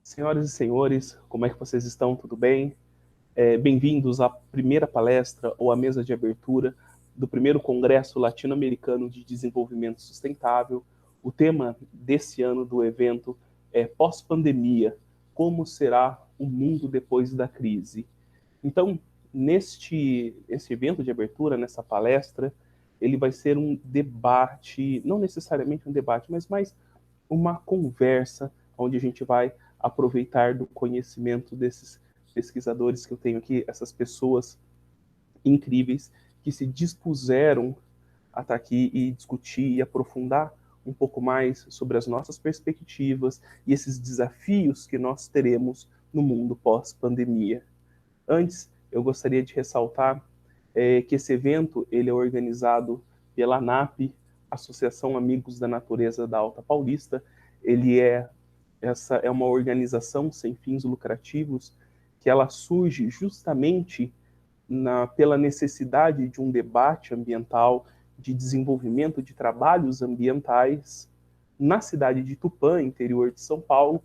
Senhoras e senhores, como é que vocês estão? Tudo bem? Bem-vindos à primeira palestra ou à mesa de abertura do primeiro Congresso Latino-Americano de Desenvolvimento Sustentável. O tema desse ano do evento é Pós-Pandemia, como será o mundo depois da crise? Então, esse evento de abertura, nessa palestra, ele vai ser um debate, não necessariamente um debate, mas mais uma conversa onde a gente vai aproveitar do conhecimento desses pesquisadores que eu tenho aqui, essas pessoas incríveis que se dispuseram a estar aqui e discutir e aprofundar um pouco mais sobre as nossas perspectivas e esses desafios que nós teremos no mundo pós-pandemia. Antes, eu gostaria de ressaltar que esse evento ele é organizado pela ANAP, Associação Amigos da Natureza da Alta Paulista. Essa é uma organização sem fins lucrativos que ela surge justamente pela necessidade de um debate ambiental, de desenvolvimento de trabalhos ambientais na cidade de Tupã, interior de São Paulo,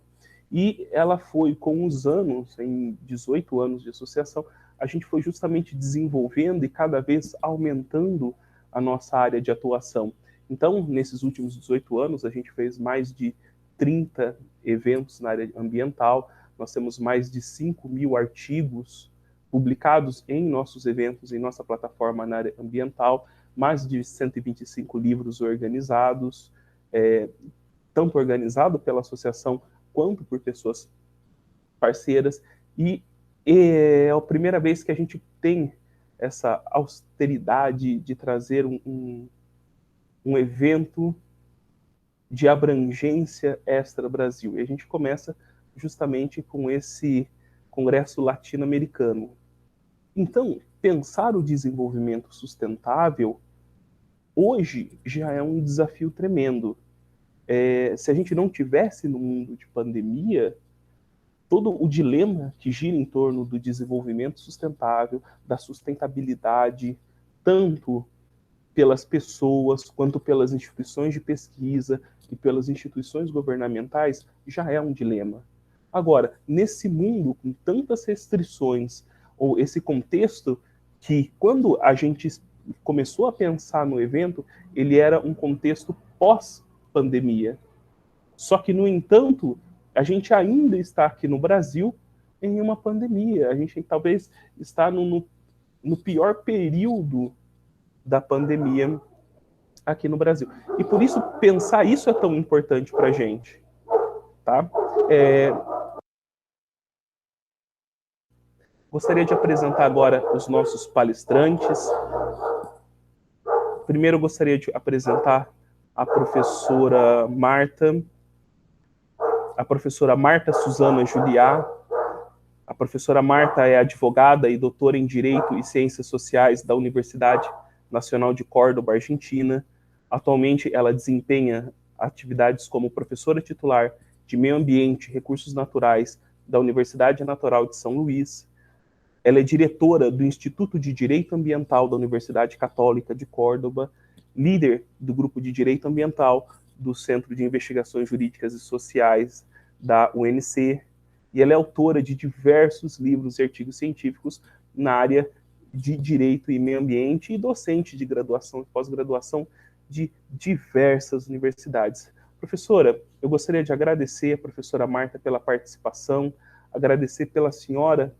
e ela foi, com os anos, em 18 anos de associação, a gente foi justamente desenvolvendo e cada vez aumentando a nossa área de atuação. Então, nesses últimos 18 anos, a gente fez mais de 30 eventos na área ambiental, nós temos mais de 5.000 artigos publicados em nossos eventos, em nossa plataforma na área ambiental, mais de 125 livros organizados, tanto organizado pela associação quanto por pessoas parceiras, e é a primeira vez que a gente tem essa austeridade de trazer um evento de abrangência extra-Brasil. E a gente começa justamente com esse Congresso Latino-Americano. Então, pensar o desenvolvimento sustentável hoje já é um desafio tremendo. Se a gente não tivesse no mundo de pandemia, todo o dilema que gira em torno do desenvolvimento sustentável, da sustentabilidade, tanto pelas pessoas, quanto pelas instituições de pesquisa e pelas instituições governamentais, já é um dilema. Agora, nesse mundo com tantas restrições, ou esse contexto que, quando a gente começou a pensar no evento, ele era um contexto pós-pandemia. Só que, no entanto, a gente ainda está aqui no Brasil em uma pandemia. A gente talvez está no pior período da pandemia aqui no Brasil. E por isso, pensar isso é tão importante para a gente. Tá? Gostaria de apresentar agora os nossos palestrantes. Primeiro, eu gostaria de apresentar a professora Marta Suzana Juliá. A professora Marta é advogada e doutora em Direito e Ciências Sociais da Universidade Nacional de Córdoba, Argentina. Atualmente, ela desempenha atividades como professora titular de Meio Ambiente e Recursos Naturais da Universidade Natural de São Luís. Ela é diretora do Instituto de Direito Ambiental da Universidade Católica de Córdoba, líder do Grupo de Direito Ambiental do Centro de Investigações Jurídicas e Sociais da UNC, e ela é autora de diversos livros e artigos científicos na área de Direito e Meio Ambiente e docente de graduação e pós-graduação de diversas universidades. Professora, eu gostaria de agradecer a professora Marta pela participação, agradecer pela senhora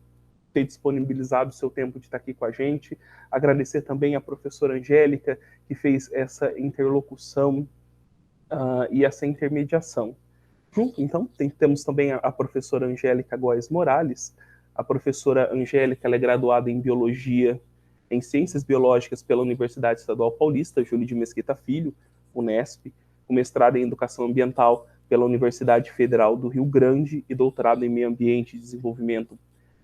ter disponibilizado o seu tempo de estar aqui com a gente, agradecer também à professora Angélica, que fez essa interlocução e essa intermediação. Então, temos também a professora Angélica Góes Morales. A professora Angélica ela é graduada em Biologia, em Ciências Biológicas pela Universidade Estadual Paulista, Júlio de Mesquita Filho, Unesp, com mestrado em Educação Ambiental pela Universidade Federal do Rio Grande e doutorado em Meio Ambiente e Desenvolvimento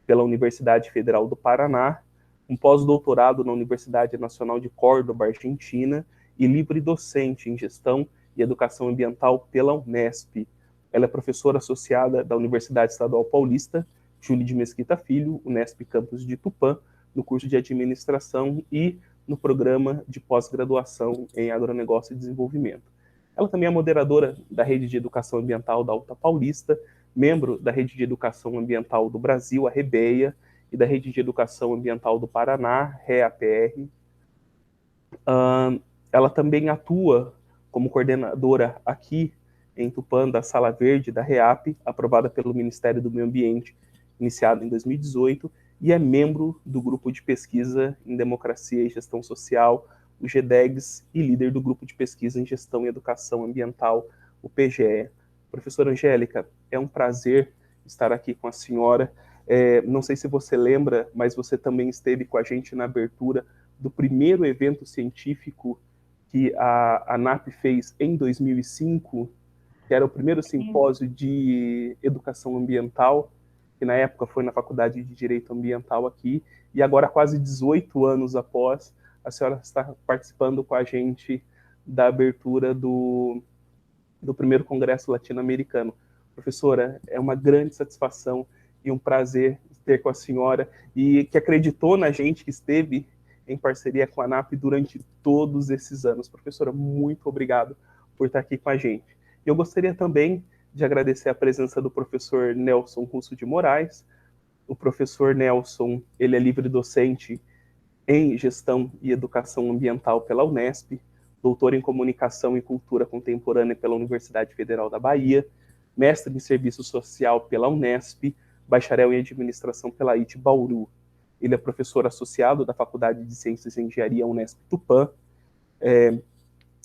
pela Universidade Federal do Paraná, um pós-doutorado na Universidade Nacional de Córdoba, Argentina, e livre docente em Gestão e Educação Ambiental pela Unesp. Ela é professora associada da Universidade Estadual Paulista, Júlio de Mesquita Filho, Unesp Campus de Tupã, no curso de Administração e no programa de pós-graduação em Agronegócio e Desenvolvimento. Ela também é moderadora da Rede de Educação Ambiental da Alta Paulista, membro da Rede de Educação Ambiental do Brasil, a REBEA, e da Rede de Educação Ambiental do Paraná, REAPR. Ela também atua como coordenadora aqui em Tupã da Sala Verde da REAP, aprovada pelo Ministério do Meio Ambiente, iniciado em 2018, e é membro do grupo de pesquisa em Democracia e Gestão Social, o GDEGS, e líder do grupo de pesquisa em Gestão e Educação Ambiental, o PGE. Professora Angélica, é um prazer estar aqui com a senhora. Não sei se você lembra, mas você também esteve com a gente na abertura do primeiro evento científico que a ANAP fez em 2005, que era o primeiro simpósio de educação ambiental, que na época foi na Faculdade de Direito Ambiental aqui, e agora, quase 18 anos após, a senhora está participando com a gente da abertura do primeiro Congresso Latino-Americano. Professora, é uma grande satisfação e um prazer ter com a senhora, e que acreditou na gente, que esteve em parceria com a ANAP durante todos esses anos. Professora, muito obrigado por estar aqui com a gente. Eu gostaria também de agradecer a presença do professor Nelson Russo de Moraes. O professor Nelson, ele é livre docente em Gestão e Educação Ambiental pela Unesp, doutor em Comunicação e Cultura Contemporânea pela Universidade Federal da Bahia, mestre em Serviço Social pela Unesp, bacharel em Administração pela IT Bauru. Ele é professor associado da Faculdade de Ciências e Engenharia Unesp Tupã.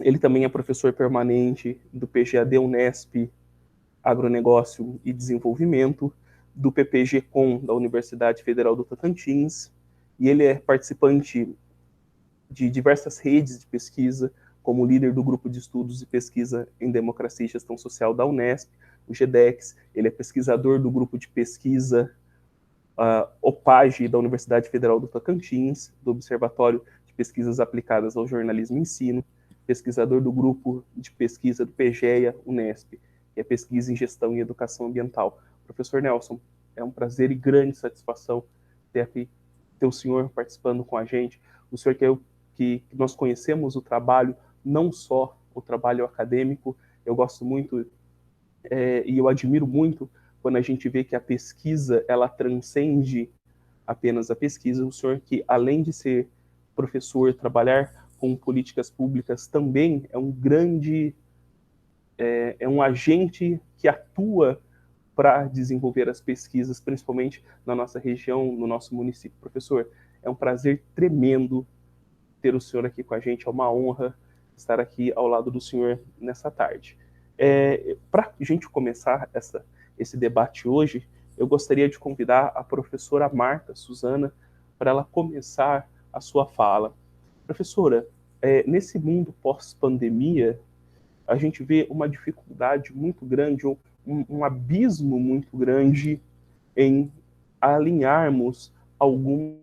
Ele também é professor permanente do PGAD Unesp Agronegócio e Desenvolvimento, do PPG-Com da Universidade Federal do Tocantins, e ele é participante de diversas redes de pesquisa, como líder do Grupo de Estudos e Pesquisa em Democracia e Gestão Social da Unesp, o GDEX. Ele é pesquisador do Grupo de Pesquisa OPAGE da Universidade Federal do Tocantins, do Observatório de Pesquisas Aplicadas ao Jornalismo e Ensino, pesquisador do Grupo de Pesquisa do PGEA Unesp, que é Pesquisa em Gestão e Educação Ambiental. Professor Nelson, é um prazer e grande satisfação ter o senhor participando com a gente. O senhor que nós conhecemos o trabalho, não só o trabalho acadêmico, eu gosto muito e eu admiro muito quando a gente vê que a pesquisa, ela transcende apenas a pesquisa. O senhor que, além de ser professor, trabalhar com políticas públicas, também é um grande, é um agente que atua para desenvolver as pesquisas, principalmente na nossa região, no nosso município. Professor, é um prazer tremendo ter o senhor aqui com a gente, é uma honra estar aqui ao lado do senhor nessa tarde. Para a gente começar esse debate hoje, eu gostaria de convidar a professora Marta Suzana para ela começar a sua fala. Professora, nesse mundo pós-pandemia, a gente vê uma dificuldade muito grande, um abismo muito grande em alinharmos algumas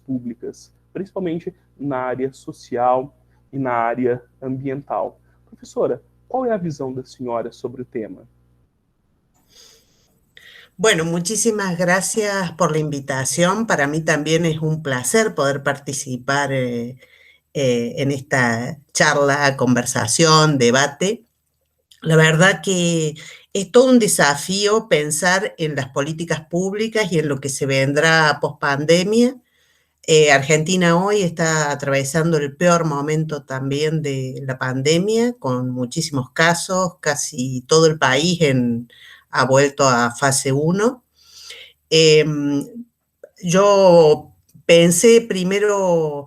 públicas, principalmente na área social e na área ambiental. Professora, qual é a visão da senhora sobre o tema? Bueno, muchísimas gracias por la invitación. Para mí también es un placer poder participar en esta charla, conversación, debate. La verdad que es todo un desafío pensar en las políticas públicas y en lo que se vendrá post-pandemia. Argentina hoy está atravesando el peor momento también de la pandemia, con muchísimos casos, casi todo el país ha vuelto a fase 1. Yo pensé primero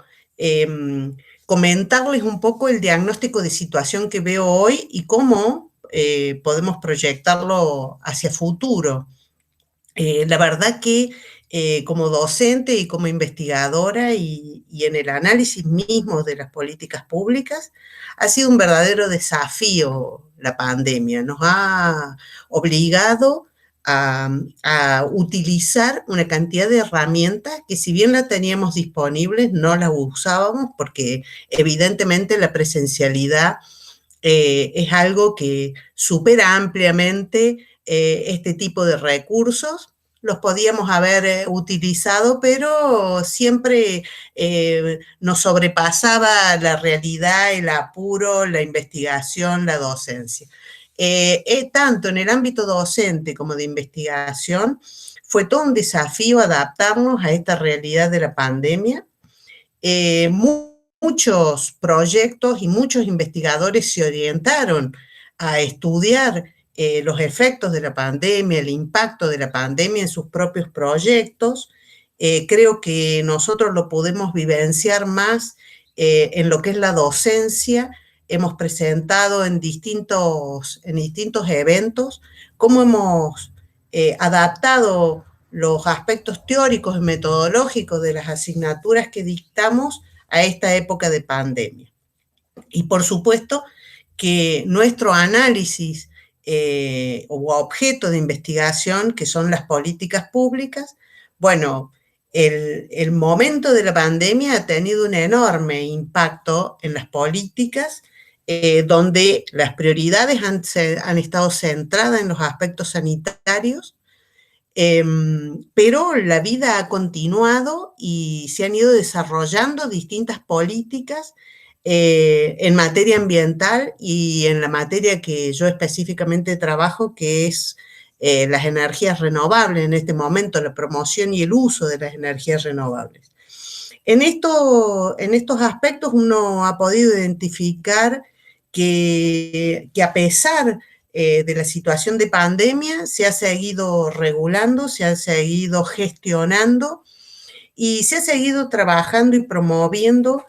comentarles un poco el diagnóstico de situación que veo hoy y cómo podemos proyectarlo hacia futuro. La verdad que como docente y como investigadora y en el análisis mismo de las políticas públicas, ha sido un verdadero desafío la pandemia. Nos ha obligado a utilizar una cantidad de herramientas que, si bien las teníamos disponibles, no las usábamos porque evidentemente la presencialidad es algo que supera ampliamente este tipo de recursos. Los podíamos haber utilizado, pero siempre nos sobrepasaba la realidad, el apuro, la investigación, la docencia. tanto en el ámbito docente como de investigación, fue todo un desafío adaptarnos a esta realidad de la pandemia. Muchos proyectos y muchos investigadores se orientaron a estudiar los efectos de la pandemia, el impacto de la pandemia en sus propios proyectos. Creo que nosotros lo podemos vivenciar más en lo que es la docencia. Hemos presentado en distintos eventos cómo hemos adaptado los aspectos teóricos y metodológicos de las asignaturas que dictamos a esta época de pandemia. Y por supuesto que nuestro análisis o objeto de investigación, que son las políticas públicas, bueno, el momento de la pandemia ha tenido un enorme impacto en las políticas, donde las prioridades han estado centradas en los aspectos sanitarios, pero la vida ha continuado y se han ido desarrollando distintas políticas en materia ambiental y en la materia que yo específicamente trabajo, que es las energías renovables en este momento, la promoción y el uso de las energías renovables. En estos aspectos uno ha podido identificar que a pesar de la situación de pandemia se ha seguido regulando, se ha seguido gestionando y se ha seguido trabajando y promoviendo,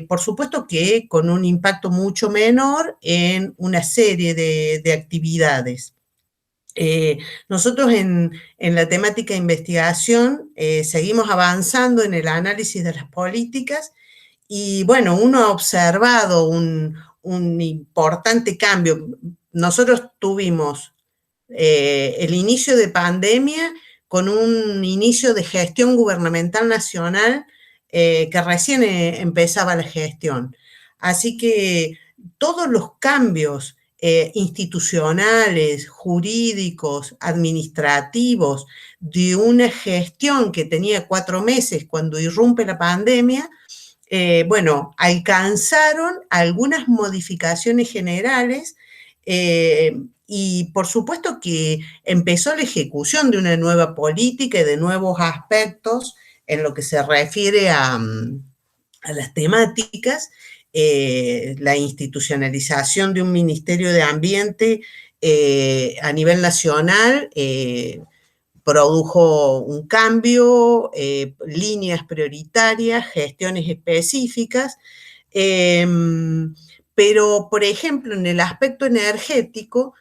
por supuesto que con un impacto mucho menor en una serie de actividades. Nosotros en la temática de investigación seguimos avanzando en el análisis de las políticas y bueno, uno ha observado un importante cambio. Nosotros tuvimos el inicio de pandemia con un inicio de gestión gubernamental nacional que recién empezaba la gestión. Así que todos los cambios institucionales, jurídicos, administrativos, de una gestión que tenía 4 meses cuando irrumpe la pandemia, bueno, alcanzaron algunas modificaciones generales y por supuesto que empezó la ejecución de una nueva política y de nuevos aspectos en lo que se refiere a las temáticas, la institucionalización de un Ministerio de Ambiente a nivel nacional, produjo un cambio, líneas prioritarias, gestiones específicas, pero, por ejemplo, en el aspecto energético,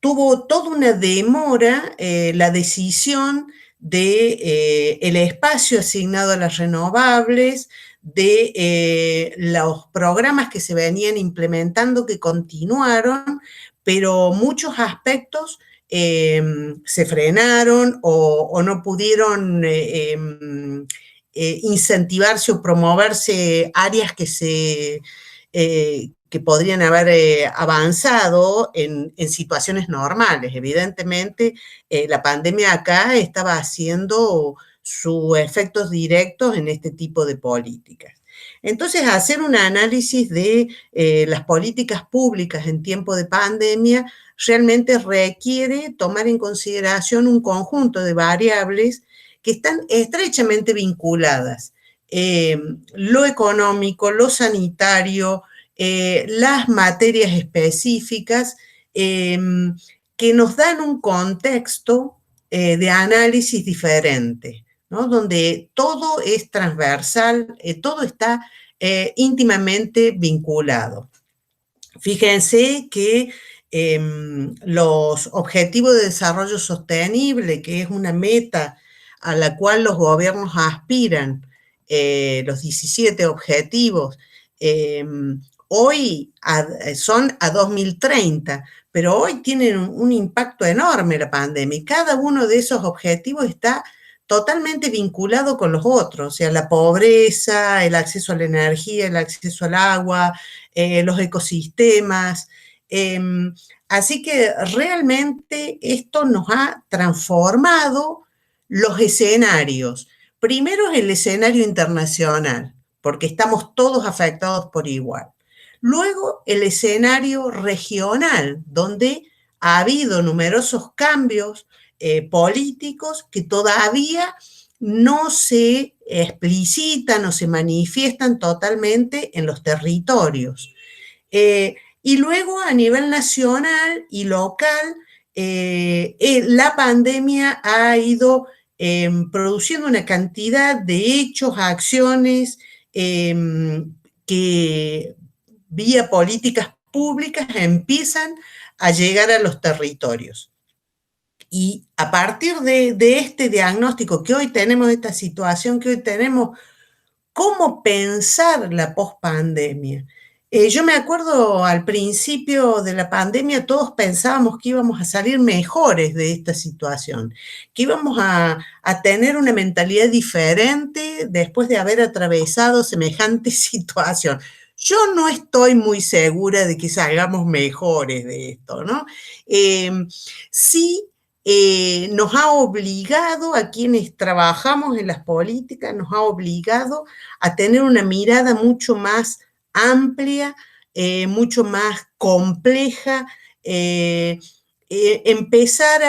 tuvo toda una demora la decisión de el espacio asignado a las renovables, de los programas que se venían implementando, que continuaron, pero muchos aspectos se frenaron o no pudieron incentivarse o promoverse áreas que podrían haber avanzado en situaciones normales. Evidentemente, la pandemia acá estaba haciendo sus efectos directos en este tipo de políticas. Entonces, hacer un análisis de las políticas públicas en tiempo de pandemia realmente requiere tomar en consideración un conjunto de variables que están estrechamente vinculadas. Lo económico, lo sanitario, las materias específicas que nos dan un contexto de análisis diferente, ¿no? Donde todo es transversal, todo está íntimamente vinculado. Fíjense que los Objetivos de Desarrollo Sostenible, que es una meta a la cual los gobiernos aspiran, los 17 objetivos, hoy son a 2030, pero hoy tienen un impacto enorme la pandemia y cada uno de esos objetivos está totalmente vinculado con los otros, o sea, la pobreza, el acceso a la energía, el acceso al agua, los ecosistemas. Así que realmente esto nos ha transformado los escenarios. Primero el escenario internacional, porque estamos todos afectados por igual. Luego, el escenario regional, donde ha habido numerosos cambios políticos que todavía no se explicitan o se manifiestan totalmente en los territorios. Y luego a nivel nacional y local, la pandemia ha ido produciendo una cantidad de hechos, acciones que vía políticas públicas empiezan a llegar a los territorios. Y a partir de este diagnóstico que hoy tenemos, de esta situación que hoy tenemos, ¿cómo pensar la pospandemia? Yo me acuerdo al principio de la pandemia todos pensábamos que íbamos a salir mejores de esta situación, que íbamos a tener una mentalidad diferente después de haber atravesado semejante situación. Yo no estoy muy segura de que salgamos mejores de esto, ¿no? Sí, nos ha obligado a quienes trabajamos en las políticas, nos ha obligado a tener una mirada mucho más amplia, mucho más compleja, empezar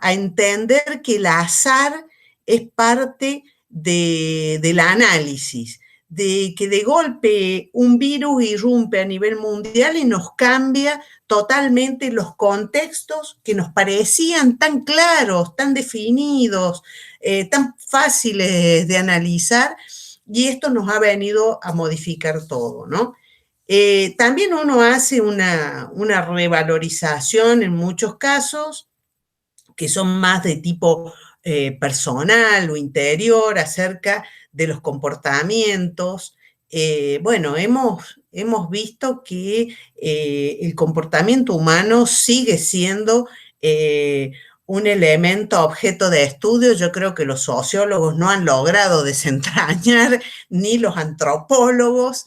a entender que el azar es parte del análisis, de que de golpe un virus irrumpe a nivel mundial y nos cambia totalmente los contextos que nos parecían tan claros, tan definidos, tan fáciles de analizar, y esto nos ha venido a modificar todo, ¿no? También uno hace una revalorización en muchos casos que son más de tipo personal o interior acerca de los comportamientos. Bueno, hemos visto que el comportamiento humano sigue siendo un elemento objeto de estudio. Yo creo que los sociólogos no han logrado desentrañar, ni los antropólogos,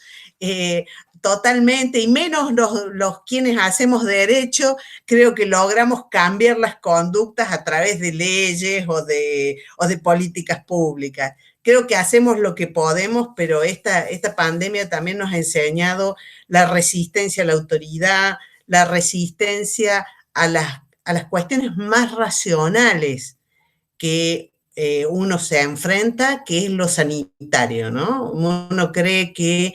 totalmente, y menos los quienes hacemos derecho, creo que logramos cambiar las conductas a través de leyes o de políticas públicas. Creo que hacemos lo que podemos, pero esta pandemia también nos ha enseñado la resistencia a la autoridad, la resistencia a las cuestiones más racionales que uno se enfrenta, que es lo sanitario, ¿no? Uno cree que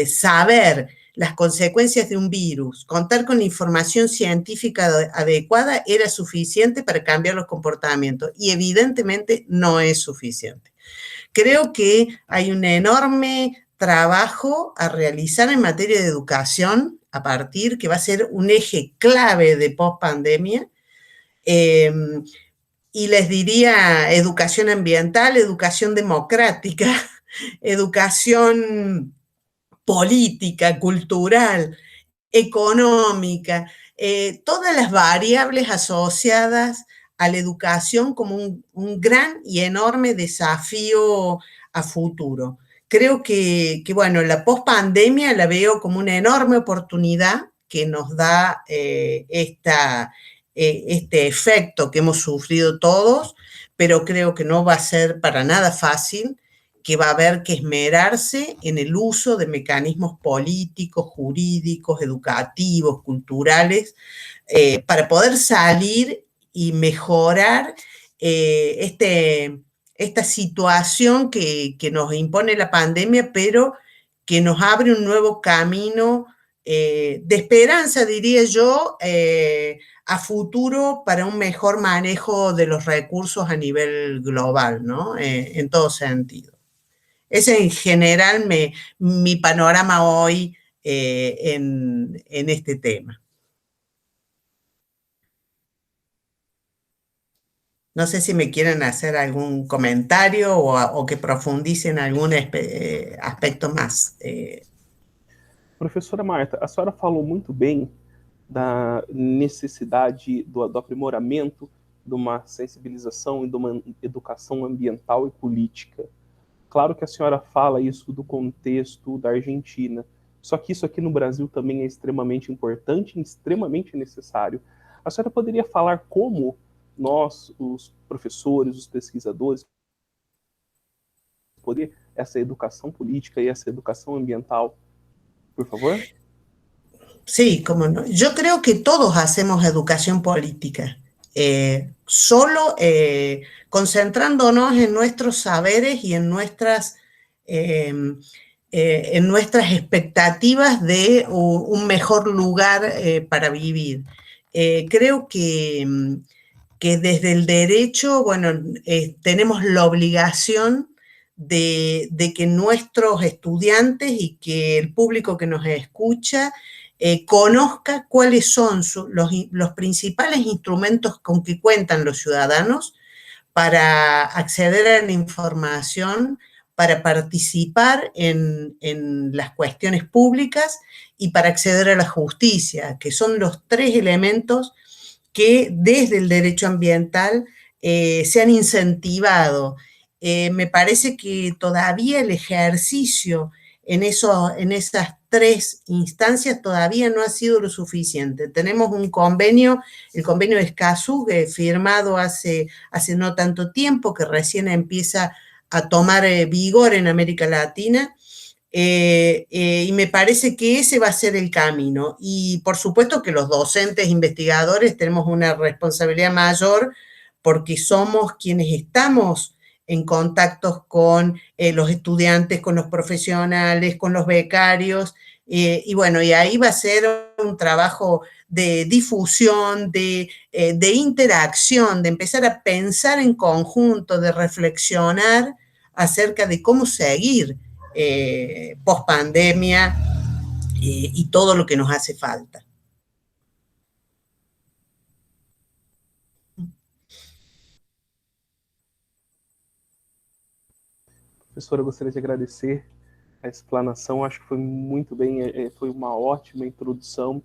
saber las consecuencias de un virus, contar con información científica adecuada era suficiente para cambiar los comportamientos, y evidentemente no es suficiente. Creo que hay un enorme trabajo a realizar en materia de educación, a partir que va a ser un eje clave de post-pandemia. Y les diría educación ambiental, educación democrática, educación política, cultural, económica, todas las variables asociadas a la educación como un gran y enorme desafío a futuro. Creo que bueno, la pospandemia la veo como una enorme oportunidad que nos da este efecto que hemos sufrido todos, pero creo que no va a ser para nada fácil, que va a haber que esmerarse en el uso de mecanismos políticos, jurídicos, educativos, culturales, para poder salir y mejorar esta situación que nos impone la pandemia, pero que nos abre un nuevo camino de esperanza, diría yo, a futuro para un mejor manejo de los recursos a nivel global, ¿no? En todo sentido. Ese en general mi panorama hoy en este tema. No sé si me quieren hacer algún comentario o que profundicem algún aspecto mais. Professora Marta, a senhora falou muito bem da necessidade do aprimoramento de uma sensibilização e de uma educação ambiental e política. Claro que a senhora fala isso do contexto da Argentina, só que isso aqui no Brasil também é extremamente importante e extremamente necessário. A senhora poderia falar como nós, os professores, os pesquisadores, poder essa educação política e essa educação ambiental, por favor? Sí, cómo no. Yo creo que todos hacemos educación política, solo concentrándonos en nuestros saberes y eh, en nuestras expectativas de un mejor lugar para vivir. Creo que desde el derecho, bueno, tenemos la obligación de que nuestros estudiantes y que el público que nos escucha conozca cuáles son los principales instrumentos con que cuentan los ciudadanos para acceder a la información, para participar en las cuestiones públicas y para acceder a la justicia, que son los tres elementos que desde el derecho ambiental se han incentivado. Me parece que todavía el ejercicio en esas tres instancias todavía no ha sido lo suficiente. Tenemos un convenio, el convenio de Escazú, firmado hace no tanto tiempo, que recién empieza a tomar vigor en América Latina, y me parece que ese va a ser el camino. Y por supuesto que los docentes investigadores tenemos una responsabilidad mayor porque somos quienes estamos en contactos con los estudiantes, con los profesionales, con los becarios, y bueno, y ahí va a ser un trabajo de difusión, de interacción, de empezar a pensar en conjunto, de reflexionar acerca de cómo seguir post pandemia y todo lo que nos hace falta. Professora, eu gostaria de agradecer a explanação, acho que foi muito bem, foi uma ótima introdução.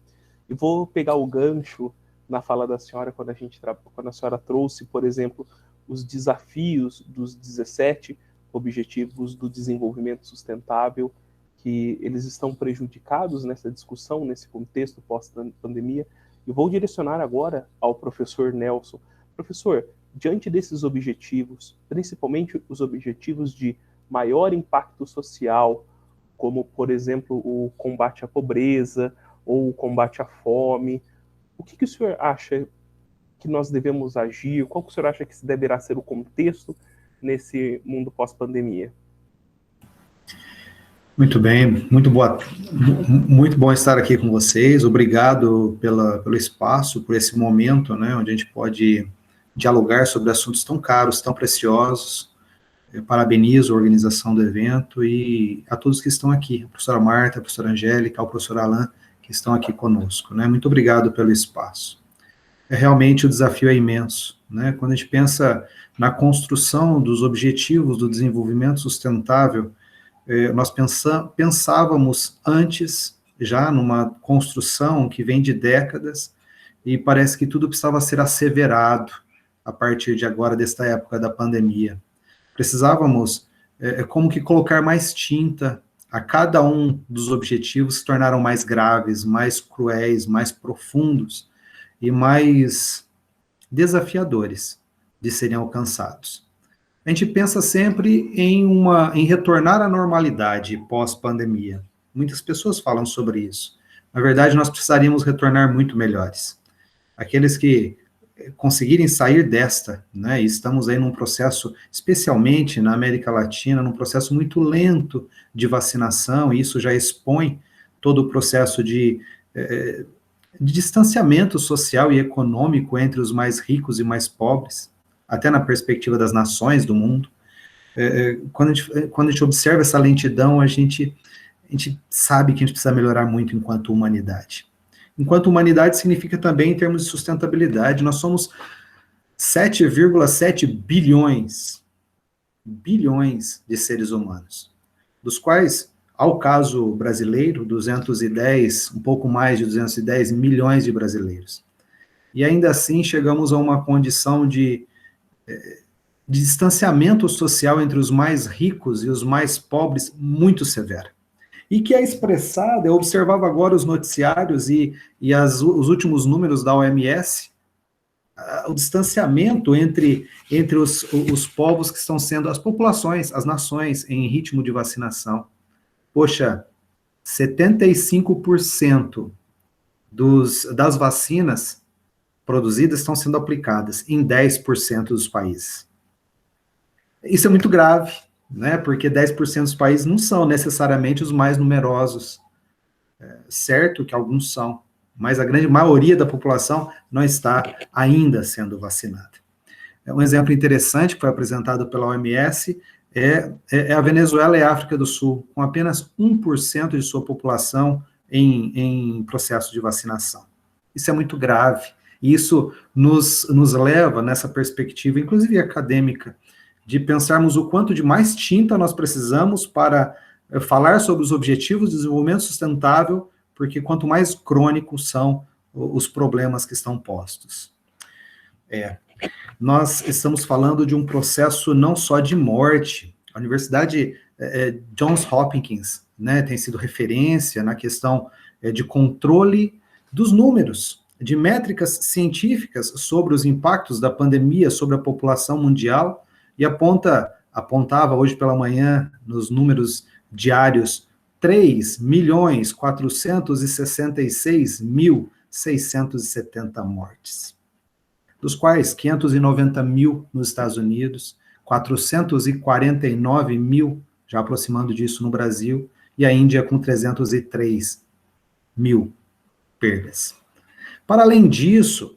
E vou pegar o gancho na fala da senhora quando a senhora trouxe, por exemplo, os desafios dos 17 Objetivos do Desenvolvimento Sustentável, que eles estão prejudicados nessa discussão, nesse contexto pós-pandemia. E vou direcionar agora ao professor Nelson. Professor, diante desses objetivos, principalmente os objetivos de maior impacto social, como, por exemplo, o combate à pobreza ou o combate à fome, o que o senhor acha que nós devemos agir? Qual que o senhor acha que deverá ser o contexto nesse mundo pós-pandemia? Muito bem, muito bom estar aqui com vocês. Obrigado pelo espaço, por esse momento, né, onde a gente pode dialogar sobre assuntos tão caros, tão preciosos. Eu parabenizo a organização do evento e a todos que estão aqui, a professora Marta, a professora Angélica, o professor Alain, que estão aqui conosco, né? Muito obrigado pelo espaço. Realmente o desafio é imenso, né? Quando a gente pensa na construção dos objetivos do desenvolvimento sustentável, nós pensávamos antes, já numa construção que vem de décadas, e parece que tudo precisava ser asseverado a partir de agora, desta época da pandemia. Precisávamos, como que colocar mais tinta a cada um dos objetivos que se tornaram mais graves, mais cruéis, mais profundos e mais desafiadores de serem alcançados. A gente pensa sempre em retornar à normalidade pós-pandemia. Muitas pessoas falam sobre isso. Na verdade, nós precisaríamos retornar muito melhores. Aqueles que conseguirem sair desta, né, e estamos aí num processo, especialmente na América Latina, num processo muito lento de vacinação, e isso já expõe todo o processo de distanciamento social e econômico entre os mais ricos e mais pobres, até na perspectiva das nações do mundo. Quando a gente observa essa lentidão, a gente sabe que a gente precisa melhorar muito enquanto humanidade. Enquanto humanidade significa também em termos de sustentabilidade. Nós somos 7,7 bilhões de seres humanos, dos quais, ao caso brasileiro, 210, um pouco mais de 210 milhões de brasileiros. E ainda assim chegamos a uma condição de distanciamento social entre os mais ricos e os mais pobres muito severa. E que é expressada, eu observava agora os noticiários e os últimos números da OMS, o distanciamento entre os povos que estão sendo, as populações, as nações em ritmo de vacinação. Poxa, 75% das vacinas produzidas estão sendo aplicadas em 10% dos países. Isso é muito grave, né? Porque 10% dos países não são necessariamente os mais numerosos. Certo que alguns são, mas a grande maioria da população não está ainda sendo vacinada. Um exemplo interessante que foi apresentado pela OMS é a Venezuela e a África do Sul, com apenas 1% de sua população em processo de vacinação. Isso é muito grave, e isso nos leva nessa perspectiva, inclusive acadêmica, de pensarmos o quanto de mais tinta nós precisamos para falar sobre os objetivos de desenvolvimento sustentável, porque quanto mais crônicos são os problemas que estão postos. Nós estamos falando de um processo não só de morte. A Universidade Johns Hopkins, né, tem sido referência na questão de controle dos números, de métricas científicas sobre os impactos da pandemia sobre a população mundial, e apontava hoje pela manhã, nos números diários, 3.466.670 mortes, dos quais 590 mil nos Estados Unidos, 449 mil, já aproximando disso no Brasil, e a Índia com 303 mil perdas. Para além disso,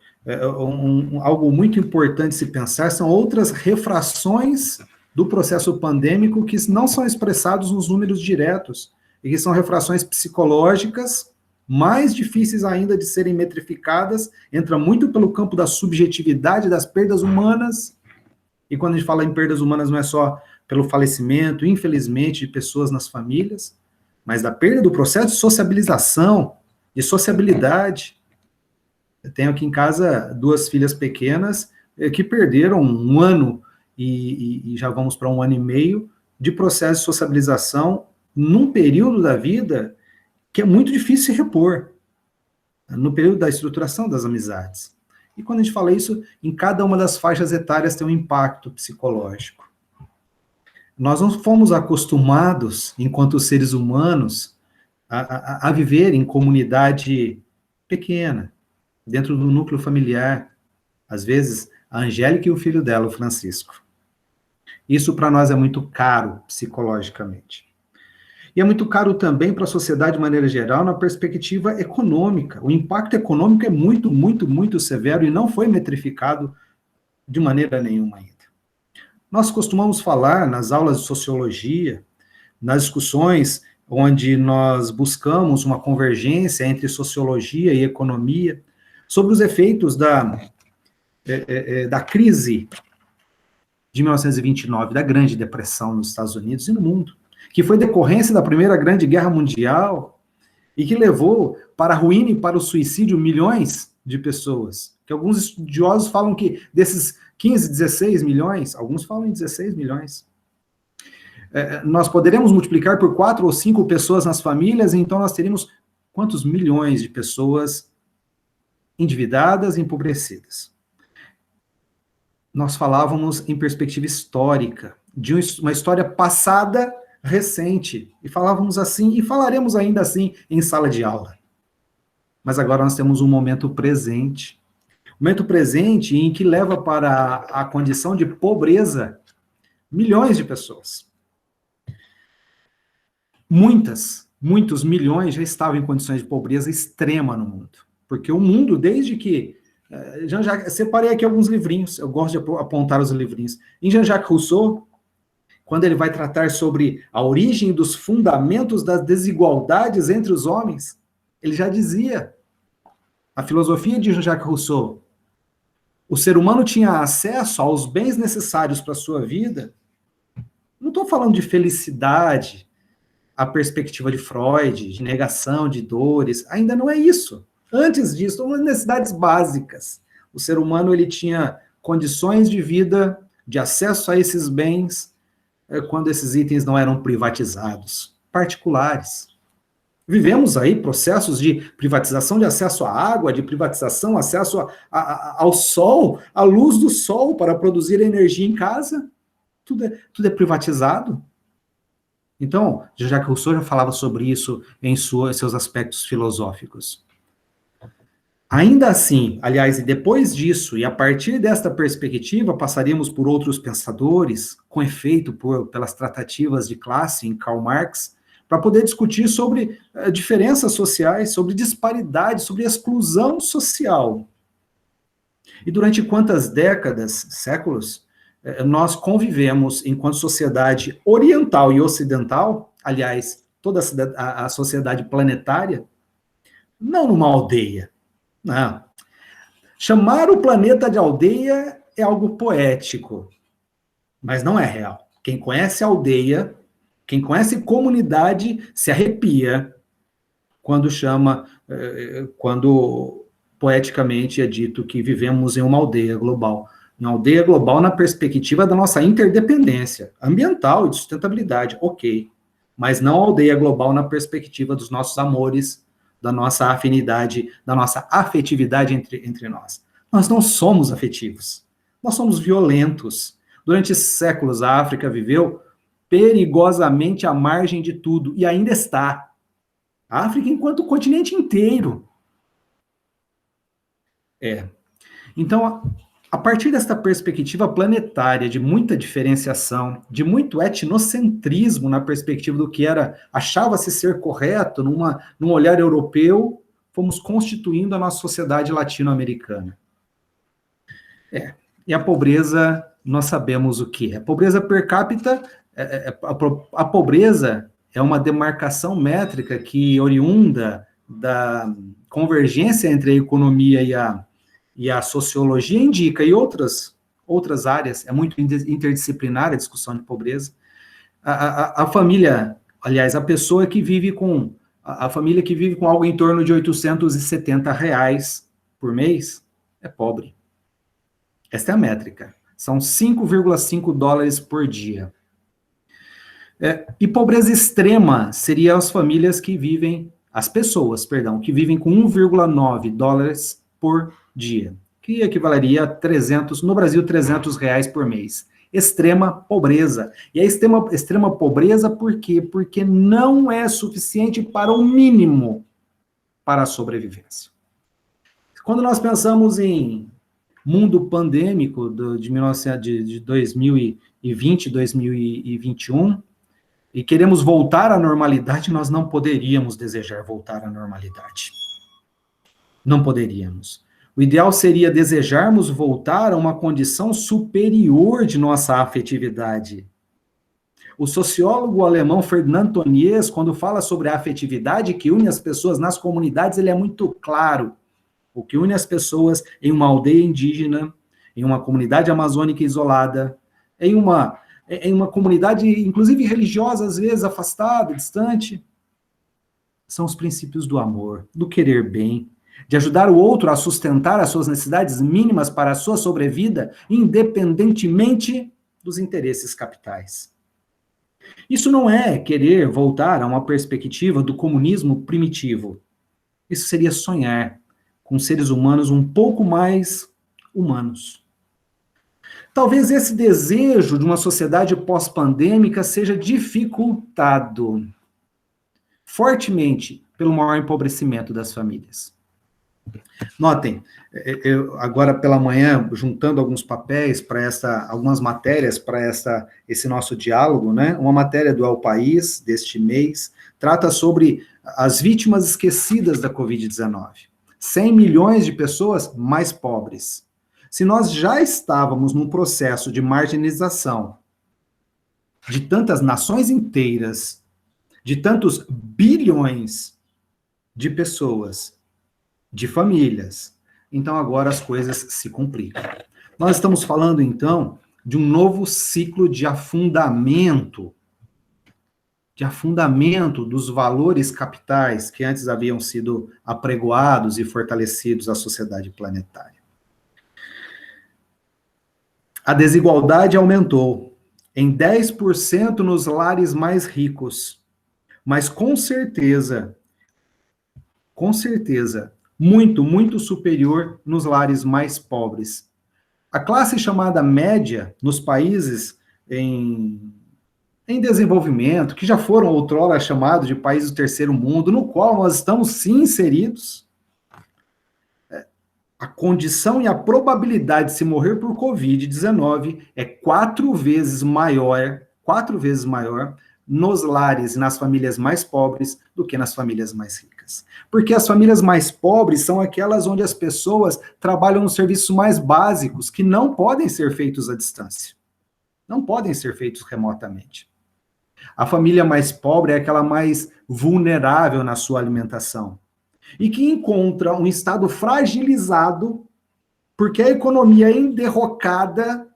algo muito importante se pensar são outras refrações do processo pandêmico que não são expressados nos números diretos, e que são refrações psicológicas, mais difíceis ainda de serem metrificadas, entra muito pelo campo da subjetividade das perdas humanas, e quando a gente fala em perdas humanas não é só pelo falecimento, infelizmente, de pessoas nas famílias, mas da perda do processo de sociabilização, de sociabilidade. Eu tenho aqui em casa 2 filhas pequenas que perderam 1 ano e já vamos para 1 ano e meio de processo de sociabilização num período da vida que é muito difícil se repor, no período da estruturação das amizades. E quando a gente fala isso, em cada uma das faixas etárias tem um impacto psicológico. Nós não fomos acostumados, enquanto seres humanos, a viver em comunidade pequena, dentro do núcleo familiar. Às vezes, a Angélica e o filho dela, o Francisco. Isso para nós é muito caro psicologicamente. E é muito caro também para a sociedade de maneira geral, na perspectiva econômica. O impacto econômico é muito, muito, muito severo e não foi metrificado de maneira nenhuma ainda. Nós costumamos falar nas aulas de sociologia, nas discussões onde nós buscamos uma convergência entre sociologia e economia, sobre os efeitos da crise de 1929, da Grande Depressão nos Estados Unidos e no mundo, que foi decorrência da Primeira Grande Guerra Mundial e que levou para a ruína e para o suicídio milhões de pessoas. Que alguns estudiosos falam que desses 15, 16 milhões, alguns falam em 16 milhões. Nós poderemos multiplicar por 4 ou 5 pessoas nas famílias, então nós teríamos quantos milhões de pessoas endividadas e empobrecidas. Nós falávamos em perspectiva histórica, de uma história passada recente, e falávamos assim, e falaremos ainda assim em sala de aula. Mas agora nós temos um momento presente em que leva para a condição de pobreza milhões de pessoas. Muitos milhões já estavam em condições de pobreza extrema no mundo. Porque o mundo, desde que... já separei aqui alguns livrinhos, eu gosto de apontar os livrinhos. Em Jean-Jacques Rousseau, quando ele vai tratar sobre a origem dos fundamentos das desigualdades entre os homens, ele já dizia, a filosofia de Jean-Jacques Rousseau, o ser humano tinha acesso aos bens necessários para a sua vida. Não estou falando de felicidade, a perspectiva de Freud, de negação de dores, ainda não é isso. Antes disso, são necessidades básicas. O ser humano ele tinha condições de vida, de acesso a esses bens, quando esses itens não eram privatizados, particulares. Vivemos aí processos de privatização de acesso à água, de privatização, acesso ao sol, à luz do sol para produzir energia em casa. Tudo é privatizado. Então, Jean-Jacques Rousseau já falava sobre isso em seus aspectos filosóficos. Ainda assim, aliás, e depois disso, e a partir desta perspectiva, passaríamos por outros pensadores, com efeito pelas tratativas de classe em Karl Marx, para poder discutir sobre diferenças sociais, sobre disparidade, sobre exclusão social. E durante quantas décadas, séculos, nós convivemos enquanto sociedade oriental e ocidental, aliás, toda a sociedade planetária, não numa aldeia. Não. Chamar o planeta de aldeia é algo poético, mas não é real. Quem conhece aldeia, quem conhece comunidade, se arrepia quando quando poeticamente é dito que vivemos em uma aldeia global. Uma aldeia global na perspectiva da nossa interdependência ambiental e de sustentabilidade, ok. Mas não aldeia global na perspectiva dos nossos amores, da nossa afinidade, da nossa afetividade entre nós. Nós não somos afetivos. Nós somos violentos. Durante séculos, a África viveu perigosamente à margem de tudo, e ainda está. A África enquanto o continente inteiro. Então, a partir desta perspectiva planetária, de muita diferenciação, de muito etnocentrismo na perspectiva do que achava-se ser correto num olhar europeu, fomos constituindo a nossa sociedade latino-americana. E a pobreza, nós sabemos o que é. A pobreza per capita, a pobreza é uma demarcação métrica que oriunda da convergência entre a economia e a sociologia indica, e outras áreas, é muito interdisciplinar a discussão de pobreza. A família, aliás, a família que vive com algo em torno de R$870 por mês, é pobre. Esta é a métrica. São $5,5 por dia. E pobreza extrema seria as pessoas que vivem com $1,9 por dia, que equivaleria a no Brasil, R$300 por mês. Extrema pobreza. E a extrema pobreza por quê? Porque não é suficiente para o mínimo para a sobrevivência. Quando nós pensamos em mundo pandêmico de 2020, 2021, e queremos voltar à normalidade, nós não poderíamos desejar voltar à normalidade. Não poderíamos. O ideal seria desejarmos voltar a uma condição superior de nossa afetividade. O sociólogo alemão Ferdinand Tönnies, quando fala sobre a afetividade que une as pessoas nas comunidades, ele é muito claro. O que une as pessoas em uma aldeia indígena, em uma comunidade amazônica isolada, em uma comunidade, inclusive religiosa, às vezes afastada, distante, são os princípios do amor, do querer bem, de ajudar o outro a sustentar as suas necessidades mínimas para a sua sobrevida, independentemente dos interesses capitais. Isso não é querer voltar a uma perspectiva do comunismo primitivo. Isso seria sonhar com seres humanos um pouco mais humanos. Talvez esse desejo de uma sociedade pós-pandêmica seja dificultado fortemente pelo maior empobrecimento das famílias. Notem, eu agora pela manhã, juntando alguns papéis algumas matérias para esse nosso diálogo, né? Uma matéria do El País, deste mês, trata sobre as vítimas esquecidas da Covid-19. 100 milhões de pessoas mais pobres. Se nós já estávamos num processo de marginalização de tantas nações inteiras, de tantos bilhões de pessoas, de famílias, então agora as coisas se complicam. Nós estamos falando, então, de um novo ciclo de afundamento dos valores capitais que antes haviam sido apregoados e fortalecidos à sociedade planetária. A desigualdade aumentou em 10% nos lares mais ricos, mas com certeza, muito, muito superior nos lares mais pobres. A classe chamada média nos países em desenvolvimento, que já foram outrora chamados de países do terceiro mundo, no qual nós estamos sim inseridos, condição e a probabilidade de se morrer por Covid-19 é 4 vezes maior nos lares e nas famílias mais pobres do que nas famílias mais ricas. Porque as famílias mais pobres são aquelas onde as pessoas trabalham nos serviços mais básicos, que não podem ser feitos à distância. Não podem ser feitos remotamente. A família mais pobre é aquela mais vulnerável na sua alimentação e que encontra um estado fragilizado porque a economia enderrocada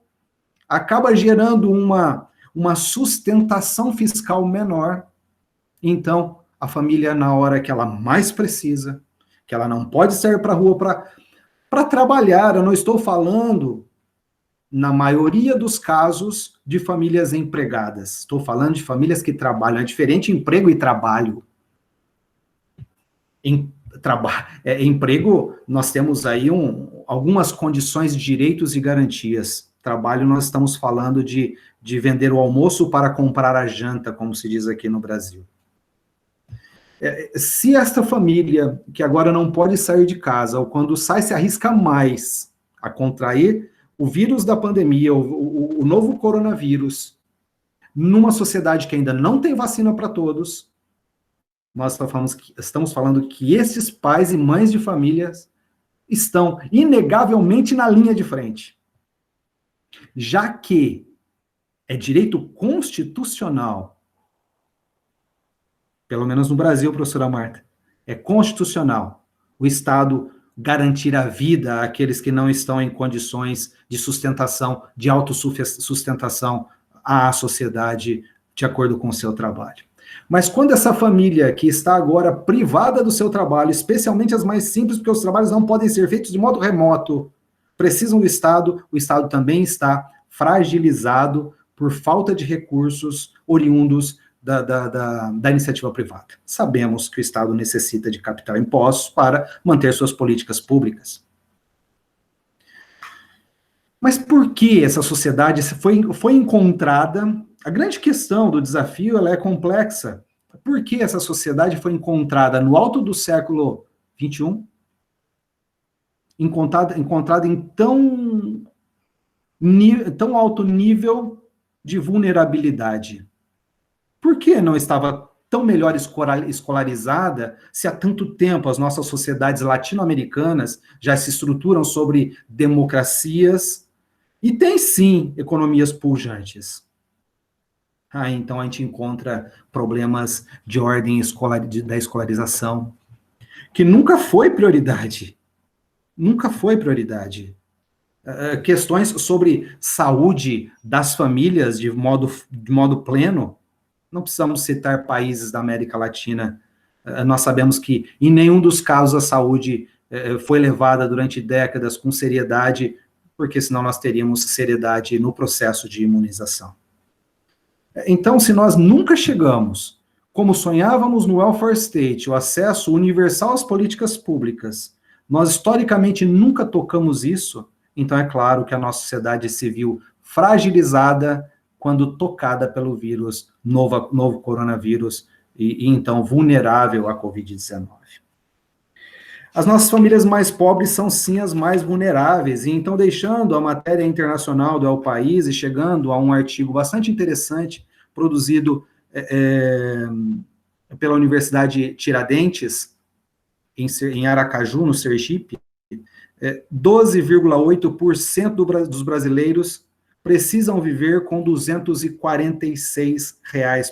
acaba gerando uma sustentação fiscal menor. Então, a família, na hora que ela mais precisa, que ela não pode sair para a rua para trabalhar, eu não estou falando, na maioria dos casos, de famílias empregadas. Estou falando de famílias que trabalham. É diferente emprego e trabalho. Emprego, nós temos aí algumas condições de direitos e garantias. Trabalho, nós estamos falando de vender o almoço para comprar a janta, como se diz aqui no Brasil. Se esta família, que agora não pode sair de casa, ou quando sai se arrisca mais a contrair o vírus da pandemia, o novo coronavírus, numa sociedade que ainda não tem vacina para todos, nós estamos falando que esses pais e mães de famílias estão inegavelmente na linha de frente. Já que é direito constitucional, pelo menos no Brasil, professora Marta, é constitucional o Estado garantir a vida àqueles que não estão em condições de sustentação, de autossustentação à sociedade de acordo com o seu trabalho. Mas quando essa família que está agora privada do seu trabalho, especialmente as mais simples, porque os trabalhos não podem ser feitos de modo remoto, precisam do Estado, o Estado também está fragilizado por falta de recursos oriundos da iniciativa privada. Sabemos que o Estado necessita de capital e impostos para manter suas políticas públicas. Mas por que essa sociedade foi encontrada? A grande questão do desafio, ela é complexa. Por que essa sociedade foi encontrada no alto do século XXI? Encontrada em tão alto nível de vulnerabilidade? Por que não estava tão melhor escolarizada se há tanto tempo as nossas sociedades latino-americanas já se estruturam sobre democracias e tem sim economias pujantes? Então a gente encontra problemas de ordem da escolarização, que nunca foi prioridade. Nunca foi prioridade. Questões sobre saúde das famílias de modo pleno. Não precisamos citar países da América Latina. Nós sabemos que em nenhum dos casos a saúde foi levada durante décadas com seriedade, porque senão nós teríamos seriedade no processo de imunização. Então, se nós nunca chegamos, como sonhávamos no welfare state, o acesso universal às políticas públicas, nós historicamente nunca tocamos isso, então é claro que a nossa sociedade se viu fragilizada quando tocada pelo vírus, novo coronavírus, e então vulnerável à Covid-19. As nossas famílias mais pobres são sim as mais vulneráveis, e então deixando a matéria internacional do El País e chegando a um artigo bastante interessante, produzido pela Universidade Tiradentes, em Aracaju, no Sergipe, 12,8% dos brasileiros precisam viver com R$ 246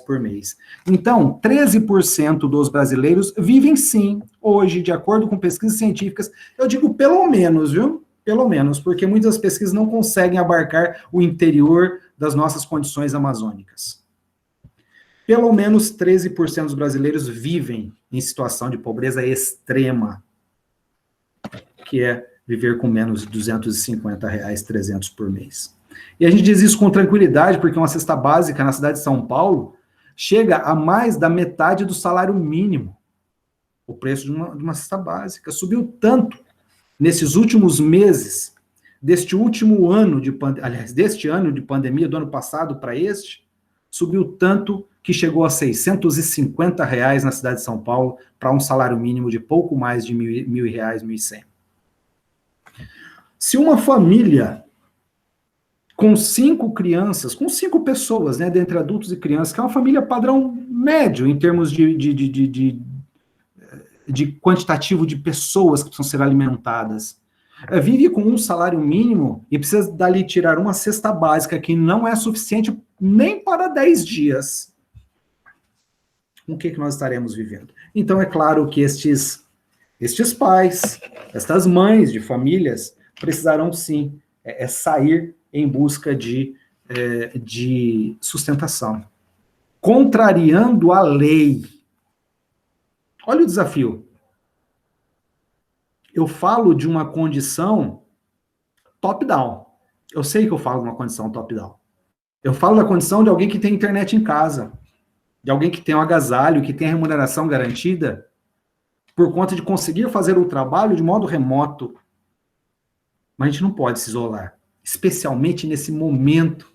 por mês. Então, 13% dos brasileiros vivem sim, hoje, de acordo com pesquisas científicas, eu digo pelo menos, viu? Pelo menos, porque muitas pesquisas não conseguem abarcar o interior das nossas condições amazônicas. Pelo menos 13% dos brasileiros vivem em situação de pobreza extrema, que é viver com menos de R$ 250, 300 por mês. E a gente diz isso com tranquilidade, porque uma cesta básica na cidade de São Paulo chega a mais da metade do salário mínimo. O preço de uma cesta básica subiu tanto nesses últimos meses, deste ano de pandemia, do ano passado para este, subiu tanto que chegou a R$ 650 na cidade de São Paulo, para um salário mínimo de pouco mais de R$ 1.000, R$ 1.100. Se uma família com 5 crianças, com 5 pessoas, né, dentre adultos e crianças, que é uma família padrão médio em termos de quantitativo de pessoas que precisam ser alimentadas, vive com um salário mínimo e precisa dali tirar uma cesta básica que não é suficiente nem para 10 dias. Com o que nós estaremos vivendo? Então, é claro que estes pais, estas mães de famílias, precisarão sim sair em busca de sustentação, contrariando a lei. Olha o desafio. Eu falo de uma condição top-down. Eu sei que eu falo de uma condição top-down. Eu falo da condição de alguém que tem internet em casa, de alguém que tem um agasalho, que tem a remuneração garantida, por conta de conseguir fazer o trabalho de modo remoto. Mas a gente não pode se isolar, especialmente nesse momento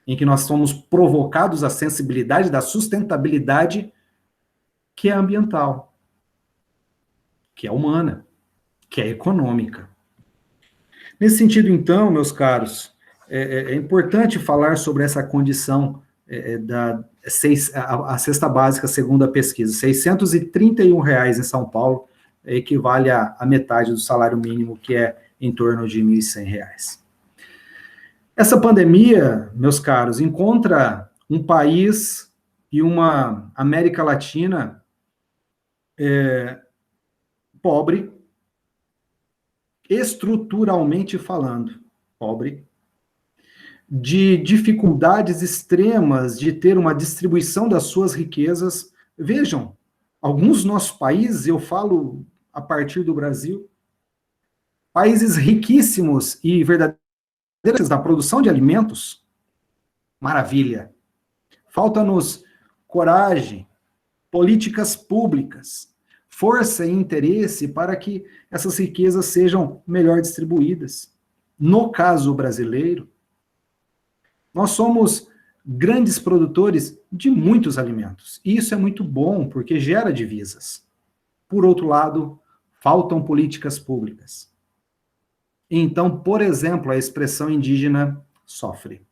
em que nós somos provocados à sensibilidade da sustentabilidade que é ambiental, que é humana, que é econômica. Nesse sentido, então, meus caros, é importante falar sobre essa condição a cesta básica, segundo a pesquisa. R$ 631 em São Paulo equivale a metade do salário mínimo, que é em torno de R$ 1.100. Essa pandemia, meus caros, encontra um país e uma América Latina pobre, estruturalmente falando, pobre, de dificuldades extremas de ter uma distribuição das suas riquezas. Vejam, alguns dos nossos países, eu falo a partir do Brasil, países riquíssimos e verdadeiros da produção de alimentos, maravilha. Falta-nos coragem, políticas públicas, força e interesse para que essas riquezas sejam melhor distribuídas. No caso brasileiro, nós somos grandes produtores de muitos alimentos. E isso é muito bom, porque gera divisas. Por outro lado, faltam políticas públicas. Então, por exemplo, a expressão indígena sofre.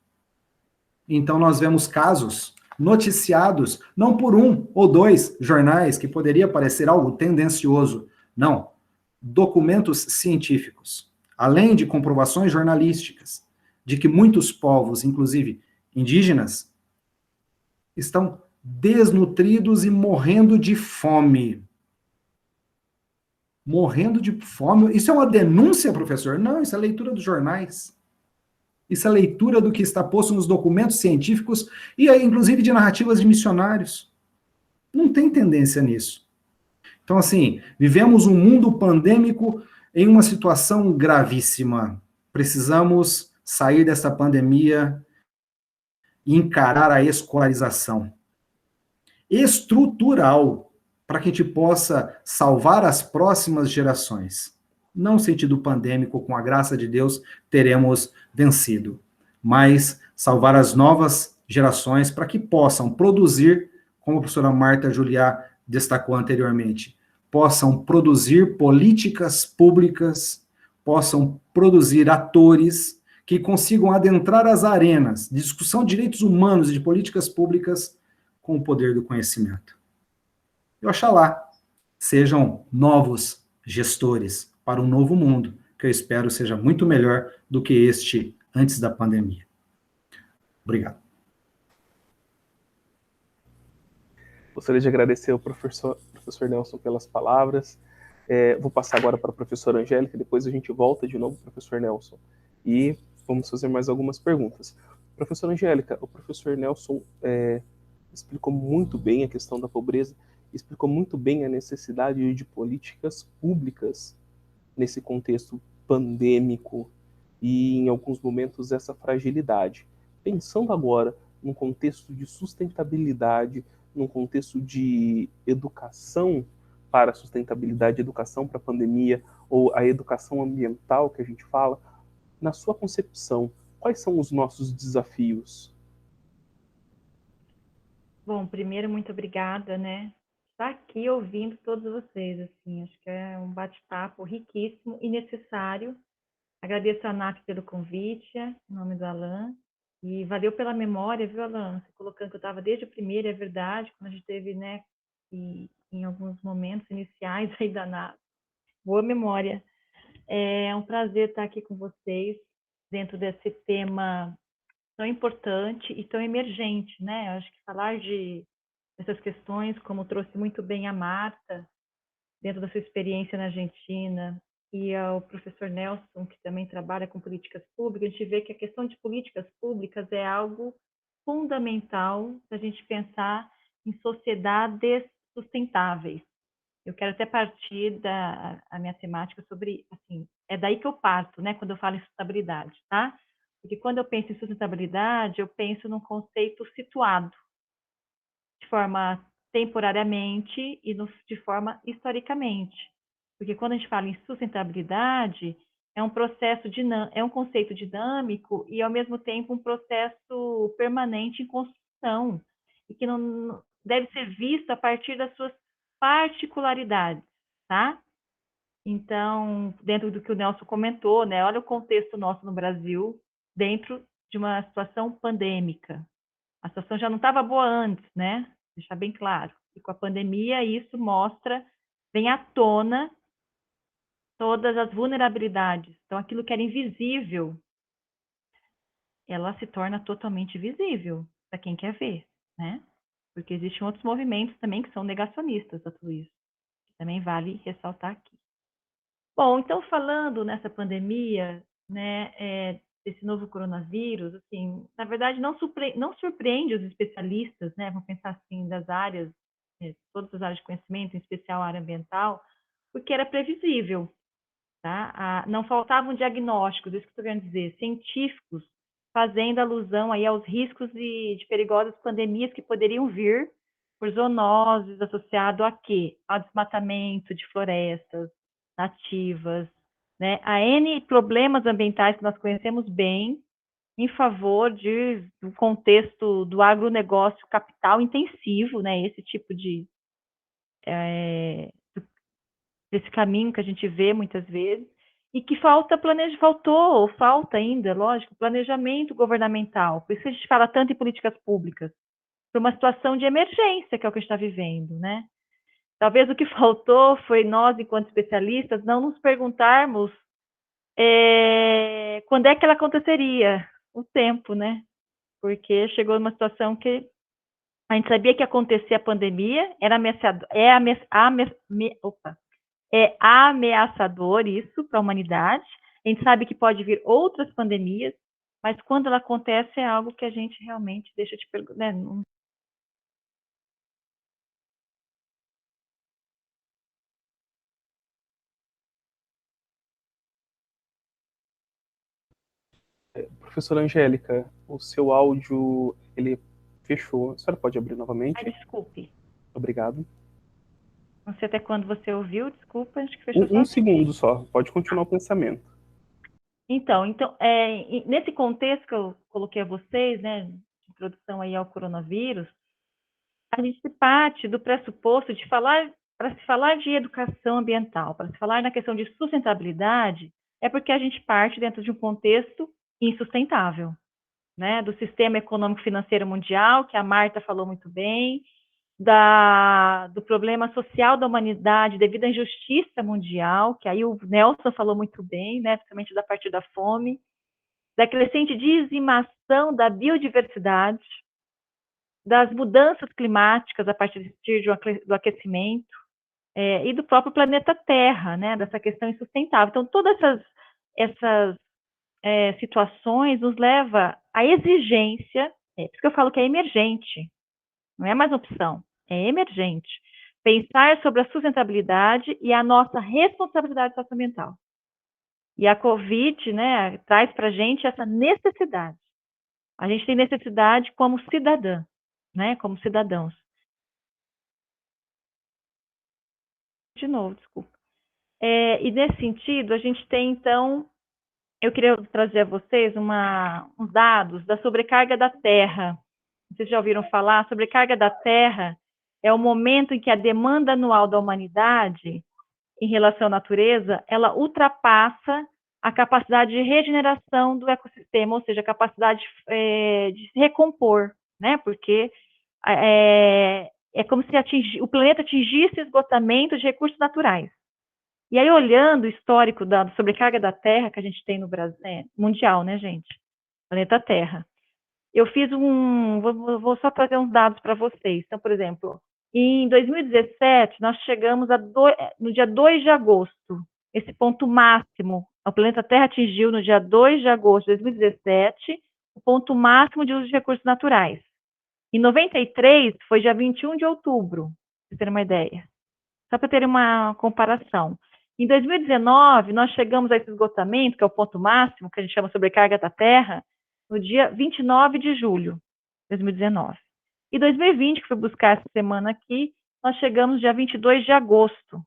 Então, nós vemos casos noticiados, não por 1 ou 2 jornais, que poderia parecer algo tendencioso. Não. Documentos científicos, além de comprovações jornalísticas, de que muitos povos, inclusive indígenas, estão desnutridos e morrendo de fome. Morrendo de fome. Isso é uma denúncia, professor? Não, isso é leitura dos jornais. Isso é leitura do que está posto nos documentos científicos e, inclusive, de narrativas de missionários. Não tem tendência nisso. Então, assim, vivemos um mundo pandêmico em uma situação gravíssima. Precisamos sair dessa pandemia e encarar a escolarização estrutural para que a gente possa salvar as próximas gerações. Não no sentido pandêmico, com a graça de Deus, teremos vencido, mas salvar as novas gerações para que possam produzir, como a professora Marta Juliá destacou anteriormente, possam produzir políticas públicas, possam produzir atores que consigam adentrar as arenas de discussão de direitos humanos e de políticas públicas com o poder do conhecimento. E oxalá sejam novos gestores para um novo mundo, que eu espero seja muito melhor do que este antes da pandemia. Obrigado. Gostaria de agradecer ao professor Nelson pelas palavras. Vou passar agora para a professora Angélica, depois a gente volta de novo, professor Nelson, e vamos fazer mais algumas perguntas. Professora Angélica, o professor Nelson explicou muito bem a questão da pobreza, explicou muito bem a necessidade de políticas públicas nesse contexto pandêmico e, em alguns momentos, essa fragilidade. Pensando agora num contexto de sustentabilidade, num contexto de educação para a sustentabilidade, educação para a pandemia, ou a educação ambiental que a gente fala, na sua concepção, quais são os nossos desafios? Bom, primeiro, muito obrigada, né? Estar aqui ouvindo todos vocês, assim, acho que é um bate-papo riquíssimo e necessário Agradeço a Nath pelo convite, em nome do Alan. E valeu pela memória, viu, Alan? Você colocando que eu estava desde o primeiro, é verdade, quando a gente teve, né, e, em alguns momentos iniciais aí da Nath. Boa memória. É um prazer estar aqui com vocês, dentro desse tema tão importante e tão emergente, né? Eu acho que falar dessas questões, como trouxe muito bem a Marta, dentro da sua experiência na Argentina, e ao professor Nelson, que também trabalha com políticas públicas, a gente vê que a questão de políticas públicas é algo fundamental para a gente pensar em sociedades sustentáveis. Eu quero até partir a minha temática sobre, assim, é daí que eu parto, né, quando eu falo em sustentabilidade, tá? Porque quando eu penso em sustentabilidade, eu penso num conceito situado, de forma temporariamente e de forma historicamente. Porque quando a gente fala em sustentabilidade, é um processo é um conceito dinâmico e ao mesmo tempo um processo permanente em construção e que não deve ser visto a partir das suas particularidades, tá? Então, dentro do que o Nelson comentou, né? Olha o contexto nosso no Brasil dentro de uma situação pandêmica. A situação já não estava boa antes, né? Deixar bem claro. E com a pandemia, isso vem à tona todas as vulnerabilidades. Então, aquilo que era invisível, ela se torna totalmente visível para quem quer ver, né? Porque existem outros movimentos também que são negacionistas a tudo isso. Também vale ressaltar aqui. Bom, então falando nessa pandemia, né, desse novo coronavírus, assim, na verdade não surpreende os especialistas, né, vamos pensar assim, das áreas, todas as áreas de conhecimento, em especial a área ambiental, porque era previsível, tá? Não faltavam diagnósticos, isso que eu estou querendo dizer, científicos, fazendo alusão aí aos riscos de perigosas pandemias que poderiam vir por zoonoses associado a quê? Ao desmatamento de florestas nativas, né? A N problemas ambientais que nós conhecemos bem em favor do contexto do agronegócio capital intensivo, né? Esse tipo desse caminho que a gente vê muitas vezes, e que falta ainda, lógico, planejamento governamental. Por isso que a gente fala tanto em políticas públicas, para uma situação de emergência, que é o que a gente está vivendo, né? Talvez o que faltou foi nós, enquanto especialistas, não nos perguntarmos quando é que ela aconteceria, o tempo, né? Porque chegou numa situação que a gente sabia que ia acontecer a pandemia, é ameaçador isso para a humanidade. A gente sabe que pode vir outras pandemias, mas quando ela acontece é algo que a gente realmente deixa de perguntar, né? Professora Angélica, o seu áudio, ele fechou. A senhora pode abrir novamente? Desculpe. Obrigado. Não sei até quando você ouviu, desculpa, acho que fechou Um segundo só, pode continuar o pensamento. Então, nesse contexto que eu coloquei a vocês, né, de introdução aí ao coronavírus, a gente parte do pressuposto de para se falar de educação ambiental, para se falar na questão de sustentabilidade, é porque a gente parte dentro de um contexto insustentável, né, do sistema econômico financeiro mundial, que a Marta falou muito bem, do problema social da humanidade devido à injustiça mundial, que aí o Nelson falou muito bem, né, principalmente da parte da fome, da crescente dizimação da biodiversidade, das mudanças climáticas a partir do aquecimento, e do próprio planeta Terra, né, dessa questão insustentável. Então, todas essas situações nos leva à exigência, por isso que eu falo que é emergente, não é mais opção, é emergente. Pensar sobre a sustentabilidade e a nossa responsabilidade socioambiental. E a Covid, né, traz para a gente essa necessidade. A gente tem necessidade como cidadã, né, como cidadãos. De novo, desculpa. E nesse sentido, a gente tem, então, eu queria trazer a vocês uns dados da sobrecarga da Terra. Vocês já ouviram falar? A sobrecarga da Terra é o momento em que a demanda anual da humanidade em relação à natureza, ela ultrapassa a capacidade de regeneração do ecossistema, ou seja, a capacidade de se recompor, né? Porque é como se o planeta atingisse esgotamento de recursos naturais. E aí, olhando o histórico da sobrecarga da Terra que a gente tem no Brasil, mundial, né, gente? Planeta Terra. Eu fiz vou só trazer uns dados para vocês. Então, por exemplo, em 2017, nós chegamos no dia 2 de agosto, esse ponto máximo. O planeta Terra atingiu no dia 2 de agosto de 2017 o ponto máximo de uso de recursos naturais. Em 93, foi dia 21 de outubro, para vocês terem uma ideia. Só para terem uma comparação. Em 2019, nós chegamos a esse esgotamento, que é o ponto máximo, que a gente chama sobrecarga da Terra, no dia 29 de julho de 2019. E 2020, que foi buscar essa semana aqui, nós chegamos no dia 22 de agosto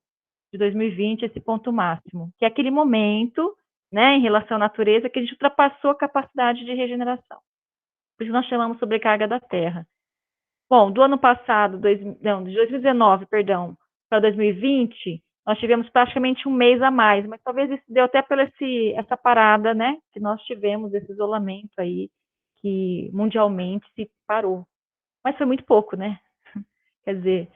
de 2020, esse ponto máximo, que é aquele momento, né, em relação à natureza, que a gente ultrapassou a capacidade de regeneração. Por isso nós chamamos sobrecarga da Terra. Bom, do ano passado, de 2019, perdão, para 2020, nós tivemos praticamente um mês a mais, mas talvez isso deu até pela essa parada, né, que nós tivemos, esse isolamento aí, que mundialmente se parou. Mas foi muito pouco, né? Quer dizer,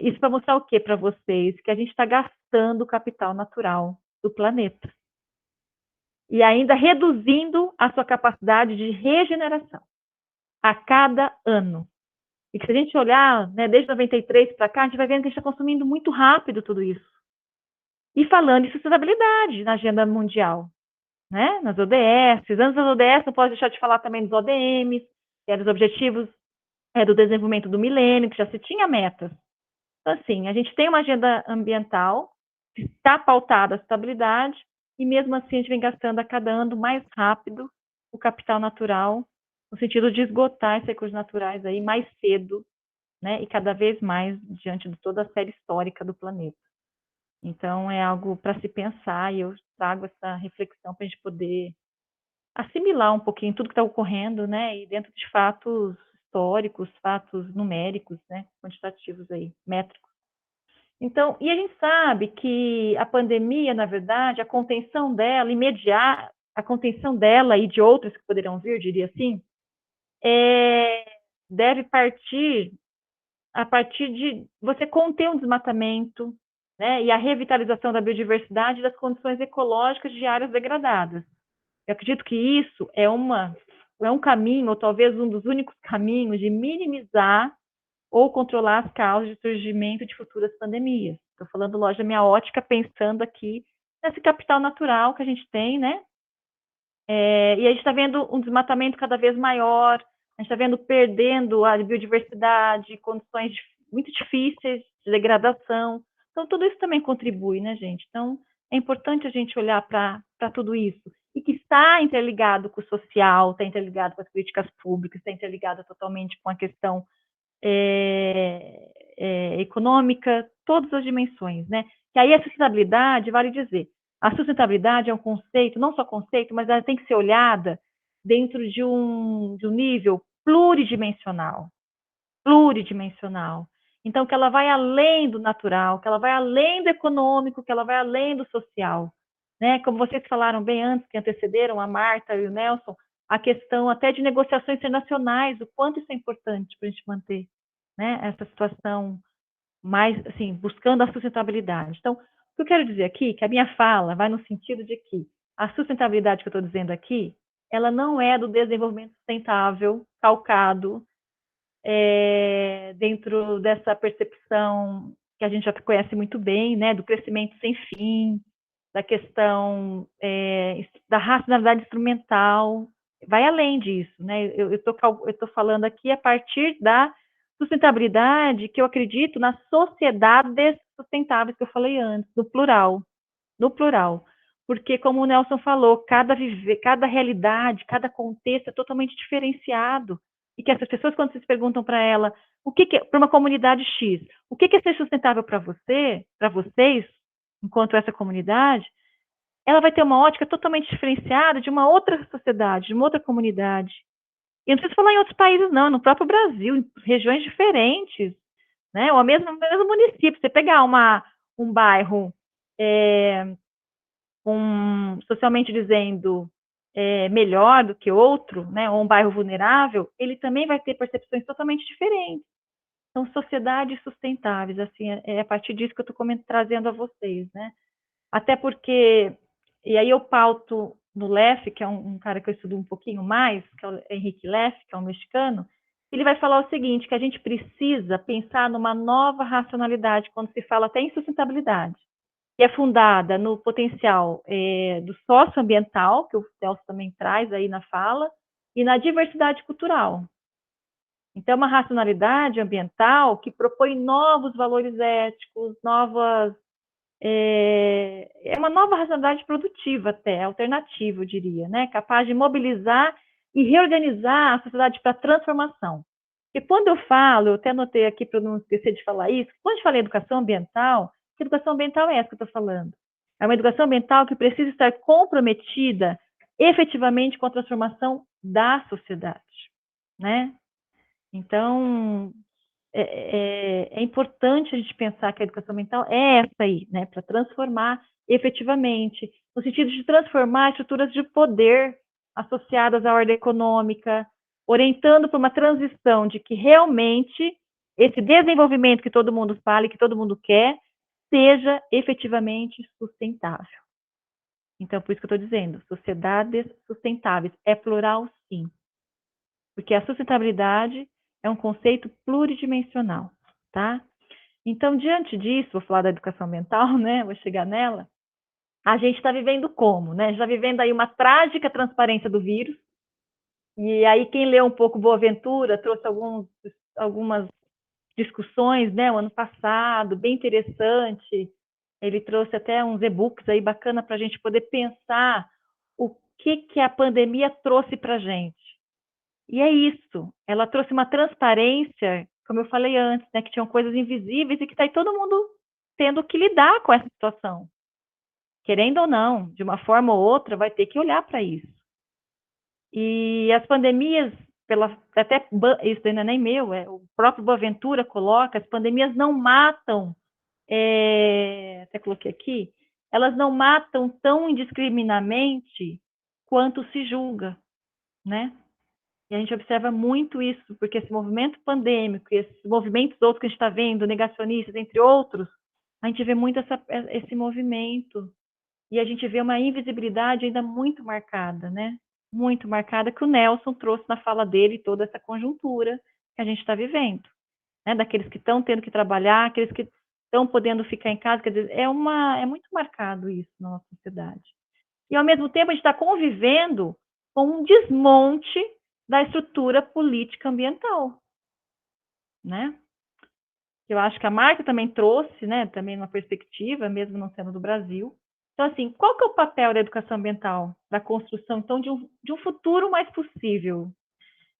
isso para mostrar o quê para vocês? Que a gente está gastando o capital natural do planeta. E ainda reduzindo a sua capacidade de regeneração a cada ano. E que se a gente olhar, né, desde 93 para cá, a gente vai vendo que a gente está consumindo muito rápido tudo isso. E falando em sustentabilidade na agenda mundial, né, nas ODS. Antes das ODS, não posso deixar de falar também dos ODMs, que eram os Objetivos do Desenvolvimento do Milênio, que já se tinha metas. Então, assim, a gente tem uma agenda ambiental que está pautada a sustentabilidade e, mesmo assim, a gente vem gastando a cada ano mais rápido o capital natural, no sentido de esgotar esses recursos naturais aí mais cedo, né, e cada vez mais diante de toda a série histórica do planeta. Então, é algo para se pensar, e eu trago essa reflexão para a gente poder assimilar um pouquinho tudo que está ocorrendo, né, e dentro de fatos históricos, fatos numéricos, né, quantitativos aí, métricos. Então, e a gente sabe que a pandemia, na verdade, a contenção dela imediata, a contenção dela e de outras que poderão vir, eu diria assim, deve partir a partir de você conter um desmatamento, né, e a revitalização da biodiversidade e das condições ecológicas de áreas degradadas. Eu acredito que isso é um caminho, ou talvez um dos únicos caminhos de minimizar ou controlar as causas de surgimento de futuras pandemias. Estou falando, lógico, da minha ótica, pensando aqui nesse capital natural que a gente tem, né? E a gente está vendo um desmatamento cada vez maior, a gente está vendo perdendo a biodiversidade, condições muito difíceis de degradação. Então, tudo isso também contribui, né, gente? Então, é importante a gente olhar para tudo isso. E que está interligado com o social, está interligado com as políticas públicas, está interligado totalmente com a questão econômica, todas as dimensões, né? Que aí a sustentabilidade, vale dizer, a sustentabilidade é um conceito, não só conceito, mas ela tem que ser olhada dentro de um nível pluridimensional. Então, que ela vai além do natural, que ela vai além do econômico, que ela vai além do social. Né? Como vocês falaram bem antes, que antecederam a Marta e o Nelson, a questão até de negociações internacionais, o quanto isso é importante para a gente manter, né, essa situação mais, assim, buscando a sustentabilidade. Então, o que eu quero dizer aqui, que a minha fala vai no sentido de que a sustentabilidade que eu estou dizendo aqui, ela não é do desenvolvimento sustentável, calcado, dentro dessa percepção que a gente já conhece muito bem, né, do crescimento sem fim, da questão da racionalidade instrumental, vai além disso, né? Eu estou falando aqui a partir da sustentabilidade que eu acredito nas sociedades sustentáveis que eu falei antes, no plural, porque como o Nelson falou, cada realidade, cada contexto é totalmente diferenciado, e que essas pessoas, quando vocês perguntam para ela, o que é, para uma comunidade X, o que é ser sustentável para vocês, enquanto essa comunidade, ela vai ter uma ótica totalmente diferenciada de uma outra sociedade, de uma outra comunidade. E não preciso falar em outros países, não, no próprio Brasil, em regiões diferentes, né? Ou mesmo no mesmo município. Você pegar um bairro socialmente dizendo, melhor do que outro, né, ou um bairro vulnerável, ele também vai ter percepções totalmente diferentes. São sociedades sustentáveis, assim, é a partir disso que eu estou trazendo a vocês, né? Até porque, e aí eu pauto no Leff, que é um cara que eu estudo um pouquinho mais, que é o Henrique Leff, que é um mexicano, ele vai falar o seguinte, que a gente precisa pensar numa nova racionalidade quando se fala até em sustentabilidade, que é fundada no potencial do socioambiental, que o Celso também traz aí na fala, e na diversidade cultural. Então, uma racionalidade ambiental que propõe novos valores éticos, é uma nova racionalidade produtiva até, alternativa, eu diria, né? Capaz de mobilizar e reorganizar a sociedade para a transformação. Porque quando eu falo, eu até anotei aqui para não esquecer de falar isso, quando eu falei educação ambiental, que educação ambiental é essa que eu estou falando? É uma educação ambiental que precisa estar comprometida efetivamente com a transformação da sociedade, né? Então, é importante a gente pensar que a educação ambiental é essa aí, né, para transformar efetivamente, no sentido de transformar estruturas de poder associadas à ordem econômica, orientando para uma transição de que realmente esse desenvolvimento que todo mundo fala e que todo mundo quer, seja efetivamente sustentável. Então, por isso que eu estou dizendo, sociedades sustentáveis, é plural sim, porque a sustentabilidade é um conceito pluridimensional, tá? Então, diante disso, vou falar da educação ambiental, né? Vou chegar nela. A gente está vivendo como, né? Já vivendo aí uma trágica transparência do vírus. E aí, quem leu um pouco Boaventura trouxe algumas discussões, né? O ano passado, bem interessante. Ele trouxe até uns e-books aí bacana para a gente poder pensar o que a pandemia trouxe para a gente. E é isso, ela trouxe uma transparência, como eu falei antes, né, que tinham coisas invisíveis e que está aí todo mundo tendo que lidar com essa situação. Querendo ou não, de uma forma ou outra, vai ter que olhar para isso. E as pandemias, até isso ainda nem meu, o próprio Boaventura coloca, as pandemias não matam, até coloquei aqui, elas não matam tão indiscriminadamente quanto se julga, né? E a gente observa muito isso, porque esse movimento pandêmico, esses movimentos outros que a gente está vendo, negacionistas, entre outros, a gente vê muito esse movimento. E a gente vê uma invisibilidade ainda muito marcada, né? Muito marcada, que o Nelson trouxe na fala dele, toda essa conjuntura que a gente está vivendo. Né? Daqueles que estão tendo que trabalhar, aqueles que estão podendo ficar em casa, quer dizer, é muito marcado isso na nossa sociedade. E, ao mesmo tempo, a gente está convivendo com um desmonte da estrutura política ambiental, né? Eu acho que a Marta também trouxe, né, também uma perspectiva, mesmo não sendo do Brasil. Então, assim, qual que é o papel da educação ambiental para a construção, então, de um futuro mais possível?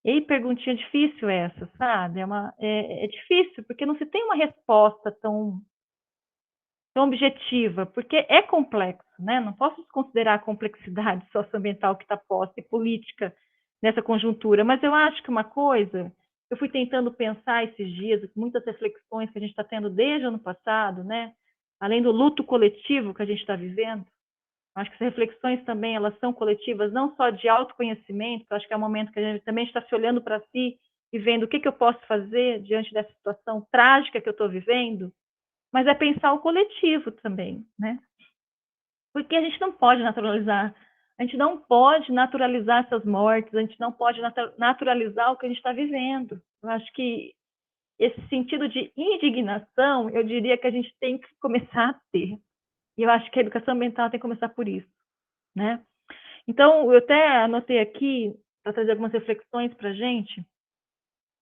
E aí, perguntinha difícil essa, sabe? É difícil, porque não se tem uma resposta tão objetiva, porque é complexo, né? Não posso desconsiderar a complexidade socioambiental que está posta e política nessa conjuntura, mas eu acho que uma coisa, eu fui tentando pensar esses dias, muitas reflexões que a gente está tendo desde o ano passado, né? Além do luto coletivo que a gente está vivendo, acho que essas reflexões também, elas são coletivas, não só de autoconhecimento, acho que é um momento que a gente também está se olhando para si e vendo o que eu posso fazer diante dessa situação trágica que eu estou vivendo, mas é pensar o coletivo também, né? Porque a gente não pode naturalizar, essas mortes, a gente não pode naturalizar o que a gente está vivendo. Eu acho que esse sentido de indignação, eu diria que a gente tem que começar a ter. E eu acho que a educação ambiental tem que começar por isso, né? Então, eu até anotei aqui, para trazer algumas reflexões para a gente,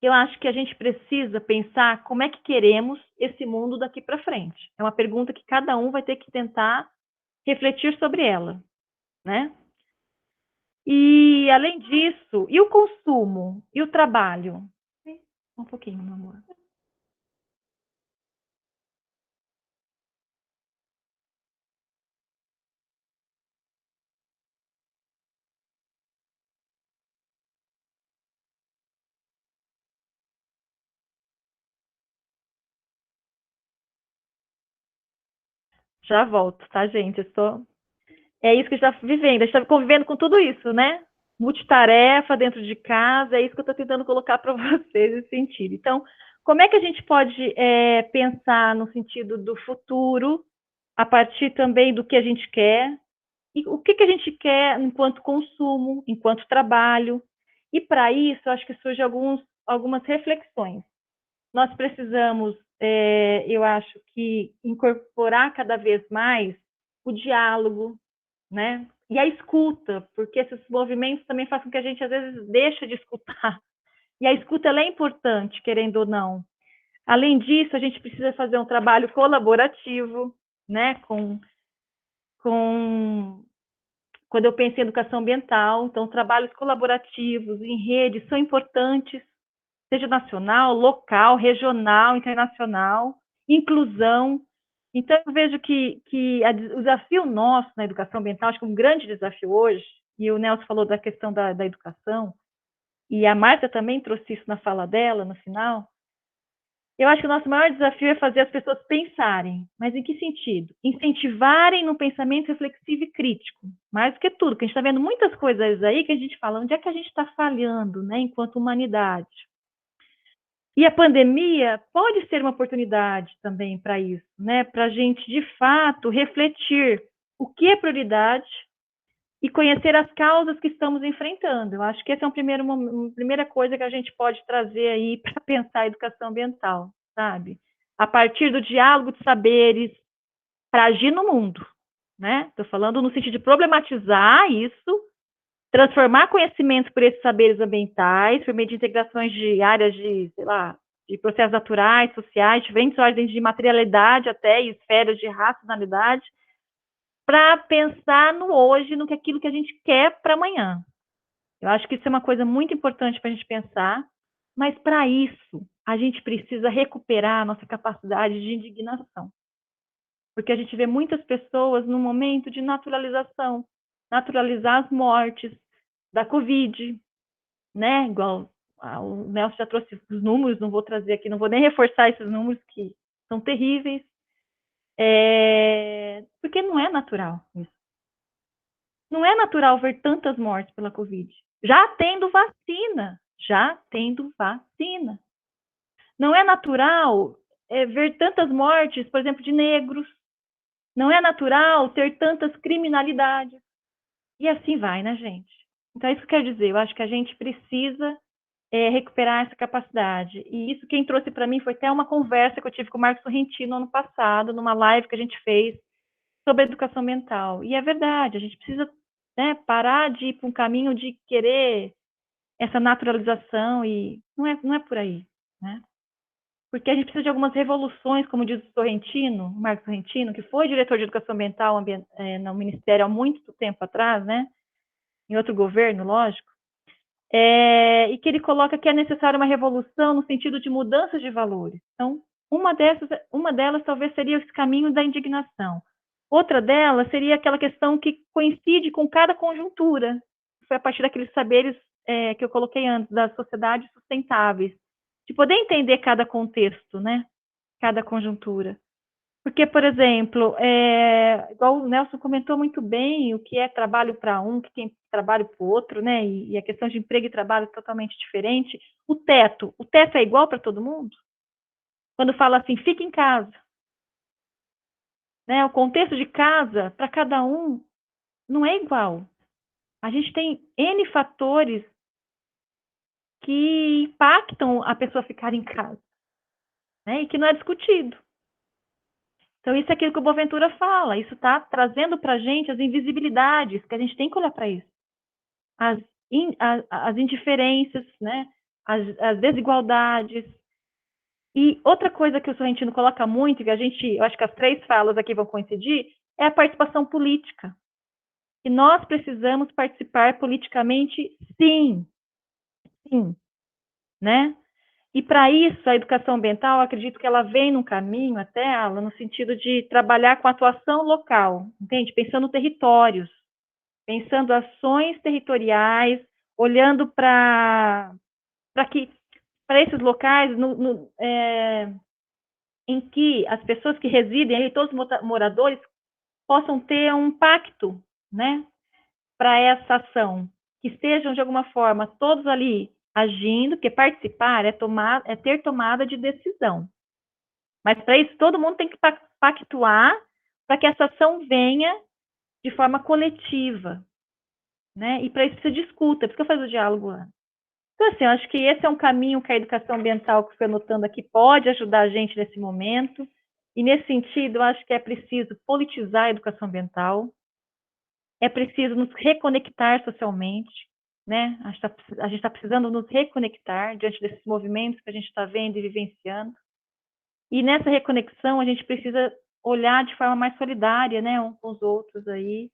eu acho que a gente precisa pensar como é que queremos esse mundo daqui para frente. É uma pergunta que cada um vai ter que tentar refletir sobre ela, né? E, além disso, e o consumo? E o trabalho? Um pouquinho, meu amor. Já volto, tá, gente? É isso que a gente está vivendo, a gente está convivendo com tudo isso, né? Multitarefa dentro de casa, é isso que eu estou tentando colocar para vocês nesse sentido. Então, como é que a gente pode pensar no sentido do futuro, a partir também do que a gente quer, e o que a gente quer enquanto consumo, enquanto trabalho, e para isso, acho que surgem algumas reflexões. Nós precisamos, eu acho que, incorporar cada vez mais o diálogo, né? E a escuta, porque esses movimentos também fazem com que a gente, às vezes, deixa de escutar. E a escuta, ela é importante, querendo ou não. Além disso, a gente precisa fazer um trabalho colaborativo, né? Quando eu penso em educação ambiental, então, trabalhos colaborativos em rede são importantes, seja nacional, local, regional, internacional, inclusão. Então, eu vejo que o desafio nosso na educação ambiental, acho que um grande desafio hoje, e o Nelson falou da questão da educação, e a Marta também trouxe isso na fala dela, no final, eu acho que o nosso maior desafio é fazer as pessoas pensarem. Mas em que sentido? Incentivarem no pensamento reflexivo e crítico. Mais do que tudo, porque a gente está vendo muitas coisas aí que a gente fala, onde é que a gente está falhando, né, enquanto humanidade? E a pandemia pode ser uma oportunidade também para isso, né? Para a gente, de fato, refletir o que é prioridade e conhecer as causas que estamos enfrentando. Eu acho que essa é uma primeira coisa que a gente pode trazer aí para pensar a educação ambiental, sabe? A partir do diálogo de saberes para agir no mundo, né? Estou falando no sentido de problematizar isso, transformar conhecimentos por esses saberes ambientais, por meio de integrações de áreas de, sei lá, de processos naturais, sociais, diferentes ordens de materialidade até, e esferas de racionalidade, para pensar no hoje, no que aquilo que a gente quer para amanhã. Eu acho que isso é uma coisa muito importante para a gente pensar, mas para isso a gente precisa recuperar a nossa capacidade de indignação. Porque a gente vê muitas pessoas num momento de naturalização, naturalizar as mortes da Covid, né? Igual o Nelson já trouxe os números, não vou trazer aqui, não vou nem reforçar esses números que são terríveis, porque não é natural isso. Não é natural ver tantas mortes pela Covid. Já tendo vacina. Não é natural ver tantas mortes, por exemplo, de negros. Não é natural ter tantas criminalidades. E assim vai, né, gente? Então, é isso que eu quero dizer. Eu acho que a gente precisa recuperar essa capacidade. E isso quem trouxe para mim foi até uma conversa que eu tive com o Marcos Sorrentino ano passado, numa live que a gente fez sobre educação ambiental. E é verdade, a gente precisa, né, parar de ir para um caminho de querer essa naturalização, e não é por aí, né? Porque a gente precisa de algumas revoluções, como diz o Sorrentino, o Marcos Sorrentino, que foi diretor de educação ambiental no Ministério há muito tempo atrás, né? Em outro governo, lógico, e que ele coloca que é necessária uma revolução no sentido de mudanças de valores. Então, uma delas talvez seria esse caminho da indignação. Outra delas seria aquela questão que coincide com cada conjuntura. Foi a partir daqueles saberes que eu coloquei antes, das sociedades sustentáveis, de poder entender cada contexto, né? Cada conjuntura. Porque, por exemplo, igual o Nelson comentou muito bem, o que é trabalho para um, o que é trabalho para o outro, né? E a questão de emprego e trabalho é totalmente diferente. O teto é igual para todo mundo? Quando fala assim, fica em casa. Né? O contexto de casa, para cada um, não é igual. A gente tem N fatores que impactam a pessoa ficar em casa, né? E que não é discutido. Então, isso é aquilo que o Boaventura fala, isso está trazendo para a gente as invisibilidades, que a gente tem que olhar para isso. As indiferenças, né? As desigualdades. E outra coisa que o Sorrentino coloca muito, que eu acho que as 3 falas aqui vão coincidir, é a participação política. E nós precisamos participar politicamente, sim, né? E para isso, a educação ambiental, eu acredito que ela vem num caminho até, Alan, no sentido de trabalhar com atuação local, entende? Pensando territórios, pensando ações territoriais, olhando para esses locais em que as pessoas que residem ali, todos os moradores, possam ter um pacto né, para essa ação, que estejam, de alguma forma, todos ali agindo, porque participar é ter tomada de decisão. Mas, para isso, todo mundo tem que pactuar para que essa ação venha de forma coletiva, né? E para isso precisa de escuta, por isso que eu faço o diálogo antes. Então, assim, eu acho que esse é um caminho que a educação ambiental, que eu fui anotando aqui, pode ajudar a gente nesse momento. E, nesse sentido, eu acho que é preciso politizar a educação ambiental, é preciso nos reconectar socialmente, né? A gente está precisando nos reconectar diante desses movimentos que a gente está vendo e vivenciando. E nessa reconexão, a gente precisa olhar de forma mais solidária, né, uns com os outros aí.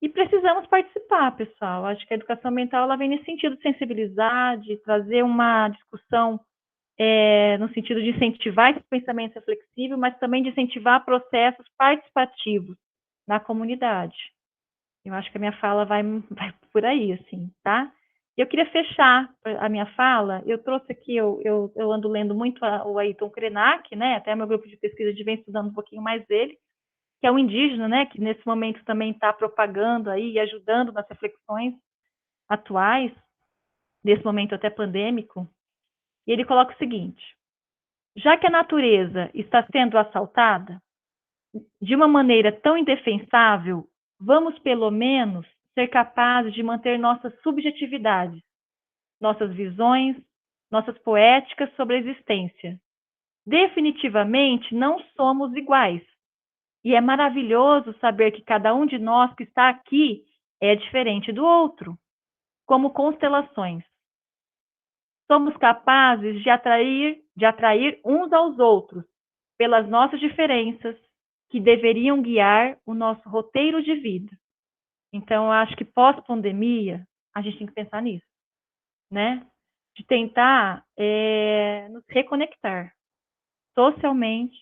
E precisamos participar, pessoal. Acho que a educação ambiental ela vem nesse sentido de sensibilizar, de trazer uma discussão no sentido de incentivar esse pensamento reflexivo, mas também de incentivar processos participativos na comunidade. Eu acho que a minha fala vai por aí, assim, tá? Eu queria fechar a minha fala, eu trouxe aqui, eu ando lendo muito o Ayrton Krenak, né, até meu grupo de pesquisa vem estudando um pouquinho mais dele, que é um indígena, né, que nesse momento também está propagando aí e ajudando nas reflexões atuais, nesse momento até pandêmico, e ele coloca o seguinte: já que a natureza está sendo assaltada de uma maneira tão indefensável, vamos pelo menos ser capazes de manter nossas subjetividades, nossas visões, nossas poéticas sobre a existência. Definitivamente não somos iguais. E é maravilhoso saber que cada um de nós que está aqui é diferente do outro, como constelações. Somos capazes de atrair uns aos outros pelas nossas diferenças, que deveriam guiar o nosso roteiro de vida. Então, eu acho que pós-pandemia, a gente tem que pensar nisso, né? De tentar nos reconectar socialmente,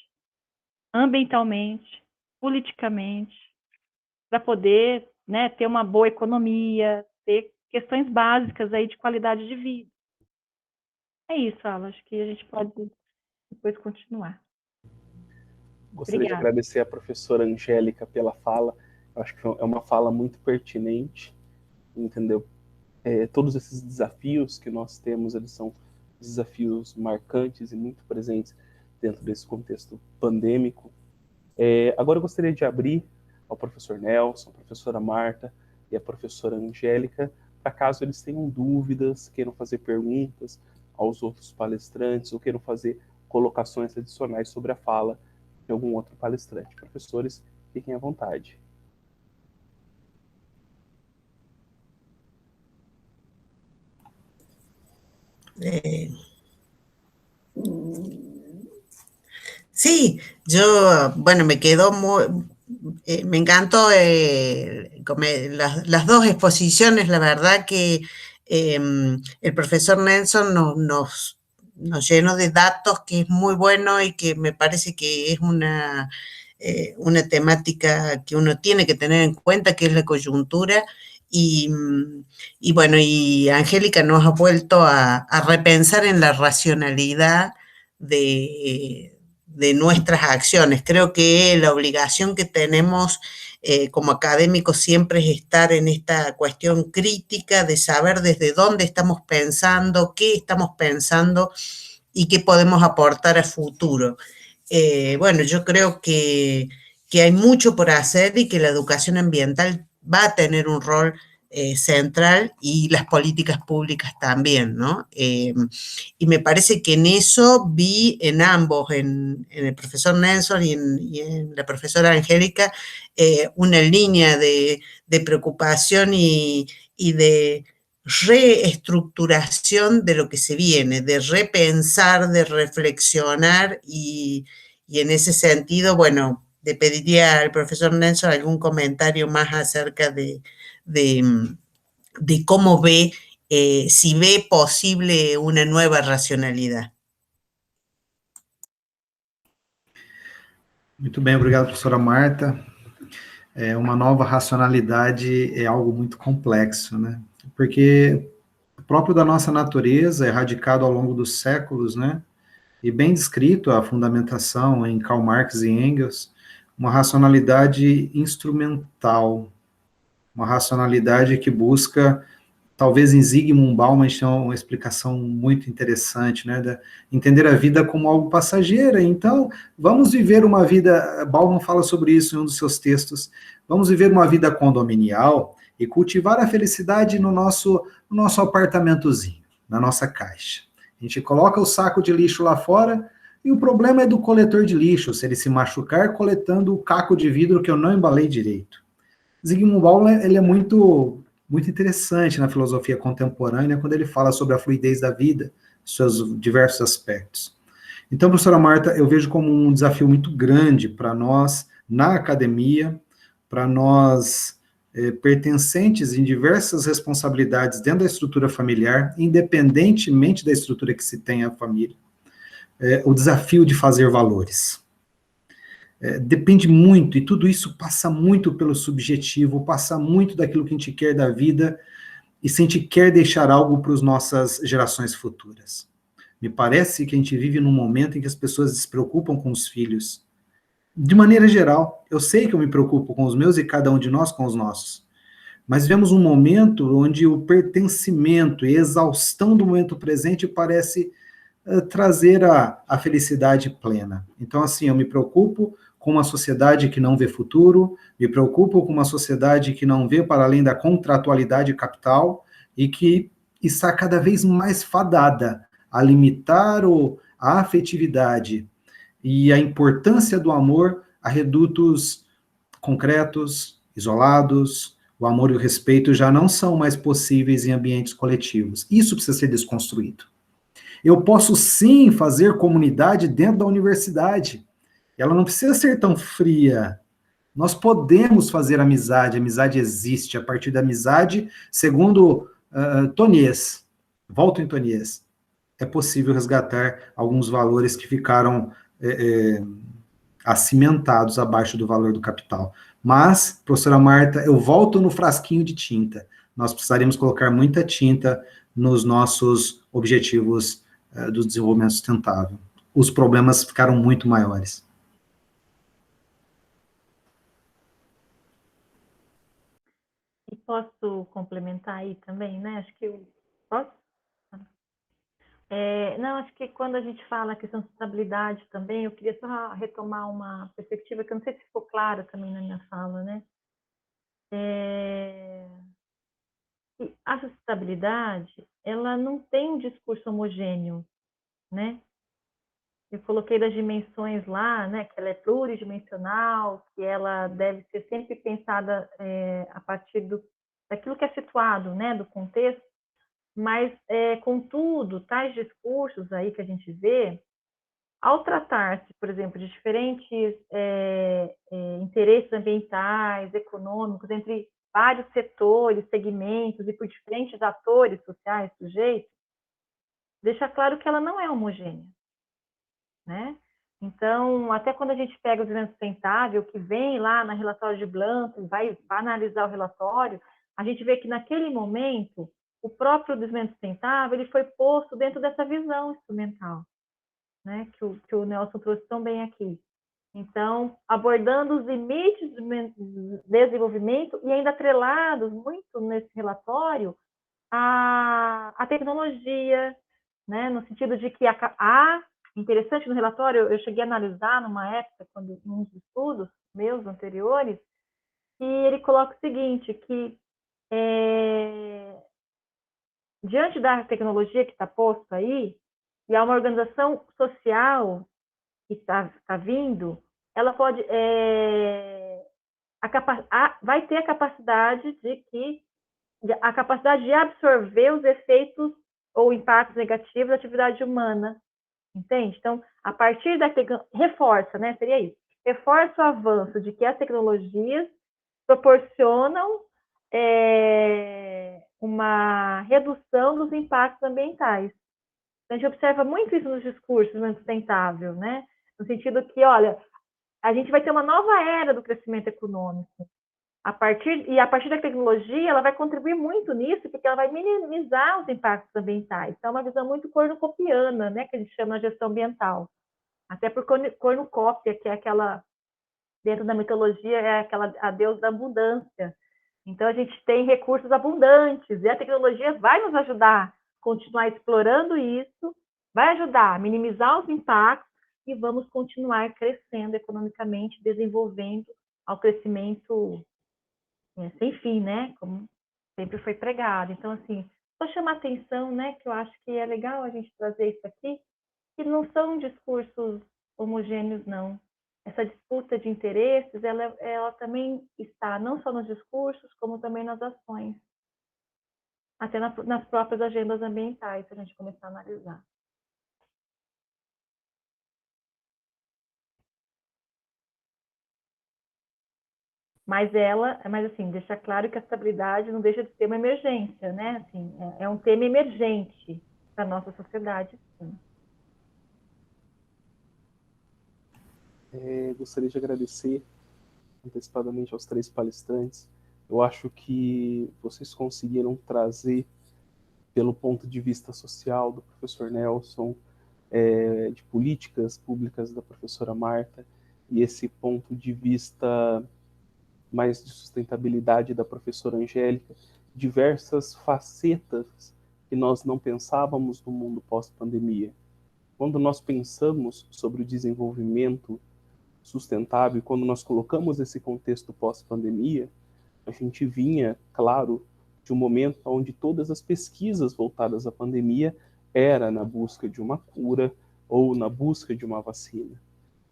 ambientalmente, politicamente, para poder, né, ter uma boa economia, ter questões básicas aí de qualidade de vida. É isso, Ala, acho que a gente pode depois continuar. Gostaria Obrigada. de agradecer a professora Angélica pela fala. Eu acho que é uma fala muito pertinente, entendeu? Todos esses desafios que nós temos, eles são desafios marcantes e muito presentes dentro desse contexto pandêmico. Agora eu gostaria de abrir ao professor Nelson, a professora Marta e a professora Angélica, para caso eles tenham dúvidas, queiram fazer perguntas aos outros palestrantes ou queiram fazer colocações adicionais sobre a fala de algum outro palestrante. Professores, fiquem à vontade. Sí, yo, bueno, me quedó me encantó las dos exposiciones, la verdad que el profesor Nelson nos llenó de datos, que es muy bueno y que me parece que es una temática que uno tiene que tener en cuenta, que es la coyuntura. Y bueno, y Angélica nos ha vuelto a repensar en la racionalidad de nuestras acciones. Creo que la obligación que tenemos como académicos siempre es estar en esta cuestión crítica de saber desde dónde estamos pensando, qué estamos pensando y qué podemos aportar a futuro. Bueno, yo creo que hay mucho por hacer y que la educación ambiental va a tener un rol central y las políticas públicas también, ¿no? Y me parece que en eso vi en ambos, en el profesor Nelson y en la profesora Angélica, una línea de preocupación y de reestructuración de lo que se viene, de repensar, de reflexionar y en ese sentido, bueno, le pediría al profesor Nelson algún comentario más acerca de cómo ve, si ve posible una nueva racionalidad. Muito bem, obrigado, professora Marta. Uma nova racionalidade é algo muito complexo, né? Porque próprio da nossa natureza, erradicado ao longo dos séculos, né? E bem descrito a fundamentação em Karl Marx e Engels, uma racionalidade instrumental, uma racionalidade que busca, talvez em Zygmunt Bauman, a gente tem uma explicação muito interessante, né, entender a vida como algo passageiro. Então, vamos viver uma vida, Bauman fala sobre isso em um dos seus textos, vamos viver uma vida condominial e cultivar a felicidade no nosso apartamentozinho, na nossa caixa. A gente coloca o saco de lixo lá fora, e o problema é do coletor de lixo, se ele se machucar coletando o caco de vidro que eu não embalei direito. Zygmunt Bauman, ele é muito interessante na filosofia contemporânea, quando ele fala sobre a fluidez da vida, seus diversos aspectos. Então, professora Marta, eu vejo como um desafio muito grande para nós, na academia, para nós pertencentes em diversas responsabilidades dentro da estrutura familiar, independentemente da estrutura que se tem a família, o desafio de fazer valores. Depende muito, e tudo isso passa muito pelo subjetivo, passa muito daquilo que a gente quer da vida, e se a gente quer deixar algo para as nossas gerações futuras. Me parece que a gente vive num momento em que as pessoas se preocupam com os filhos. De maneira geral, eu sei que eu me preocupo com os meus e cada um de nós com os nossos. Mas vemos um momento onde o pertencimento e exaustão do momento presente parece trazer a felicidade plena. Então, assim, eu me preocupo com uma sociedade que não vê futuro, me preocupo com uma sociedade que não vê para além da contratualidade capital e que está cada vez mais fadada a limitar a afetividade e a importância do amor a redutos concretos, isolados. O amor e o respeito já não são mais possíveis em ambientes coletivos. Isso precisa ser desconstruído. Eu posso sim fazer comunidade dentro da universidade. Ela não precisa ser tão fria. Nós podemos fazer amizade, a amizade existe. A partir da amizade, segundo Tonies, volto em Tonies, é possível resgatar alguns valores que ficaram acimentados abaixo do valor do capital. Mas, professora Marta, eu volto no frasquinho de tinta. Nós precisaríamos colocar muita tinta nos nossos objetivos do desenvolvimento sustentável. Os problemas ficaram muito maiores. E posso complementar aí também, né? Acho que eu posso? Não, acho que quando a gente fala a questão de sustentabilidade também, eu queria só retomar uma perspectiva que eu não sei se ficou clara também na minha fala, né? E a sustentabilidade, ela não tem um discurso homogêneo, né? Eu coloquei das dimensões lá, né? Que ela é pluridimensional, que ela deve ser sempre pensada a partir daquilo que é situado, né? Do contexto. Mas, contudo, tais discursos aí que a gente vê, ao tratar-se, por exemplo, de diferentes interesses ambientais, econômicos, entre vários setores, segmentos e por diferentes atores sociais, sujeitos, deixa claro que ela não é homogênea, né? Então, até quando a gente pega o desenvolvimento sustentável, que vem lá na relatório de Blanco, vai analisar o relatório, a gente vê que naquele momento o próprio desenvolvimento sustentável ele foi posto dentro dessa visão instrumental, né, que o Nelson trouxe tão bem aqui. Então, abordando os limites do desenvolvimento e ainda atrelados muito nesse relatório a tecnologia, né, no sentido de que interessante no relatório, eu cheguei a analisar numa época, num dos estudos meus anteriores, e ele coloca o seguinte, que diante da tecnologia que está posto aí, e há uma organização social que está vindo, ela pode vai ter a capacidade de absorver os efeitos ou impactos negativos da atividade humana, entende? Então, a partir da reforça, né? Seria isso. Reforça o avanço de que as tecnologias proporcionam uma redução dos impactos ambientais. Então, a gente observa muito isso nos discursos do sustentável, né? No sentido que, olha, a gente vai ter uma nova era do crescimento econômico. A partir da tecnologia, ela vai contribuir muito nisso, porque ela vai minimizar os impactos ambientais. Então, é uma visão muito cornucopiana, né? Que a gente chama de gestão ambiental. Até por cornucópia, que é aquela, dentro da mitologia, é aquela a deusa da abundância. Então, a gente tem recursos abundantes e a tecnologia vai nos ajudar a continuar explorando isso, vai ajudar a minimizar os impactos e vamos continuar crescendo economicamente, desenvolvendo ao crescimento sem fim, né? Como sempre foi pregado. Então, assim, só chamar atenção, né? Que eu acho que é legal a gente trazer isso aqui, que não são discursos homogêneos, não. Essa disputa de interesses, ela também está não só nos discursos, como também nas ações, até nas próprias agendas ambientais, se a gente começar a analisar. Mas assim, deixa claro que a estabilidade não deixa de ser uma emergência, né? Assim, é um tema emergente para a nossa sociedade, sim. Gostaria de agradecer antecipadamente aos 3 palestrantes. Eu acho que vocês conseguiram trazer, pelo ponto de vista social do professor Nelson, de políticas públicas da professora Marta, e esse ponto de vista mais de sustentabilidade da professora Angélica, diversas facetas que nós não pensávamos no mundo pós-pandemia. Quando nós pensamos sobre o desenvolvimento sustentável, e quando nós colocamos esse contexto pós-pandemia, a gente vinha, claro, de um momento onde todas as pesquisas voltadas à pandemia era na busca de uma cura ou na busca de uma vacina,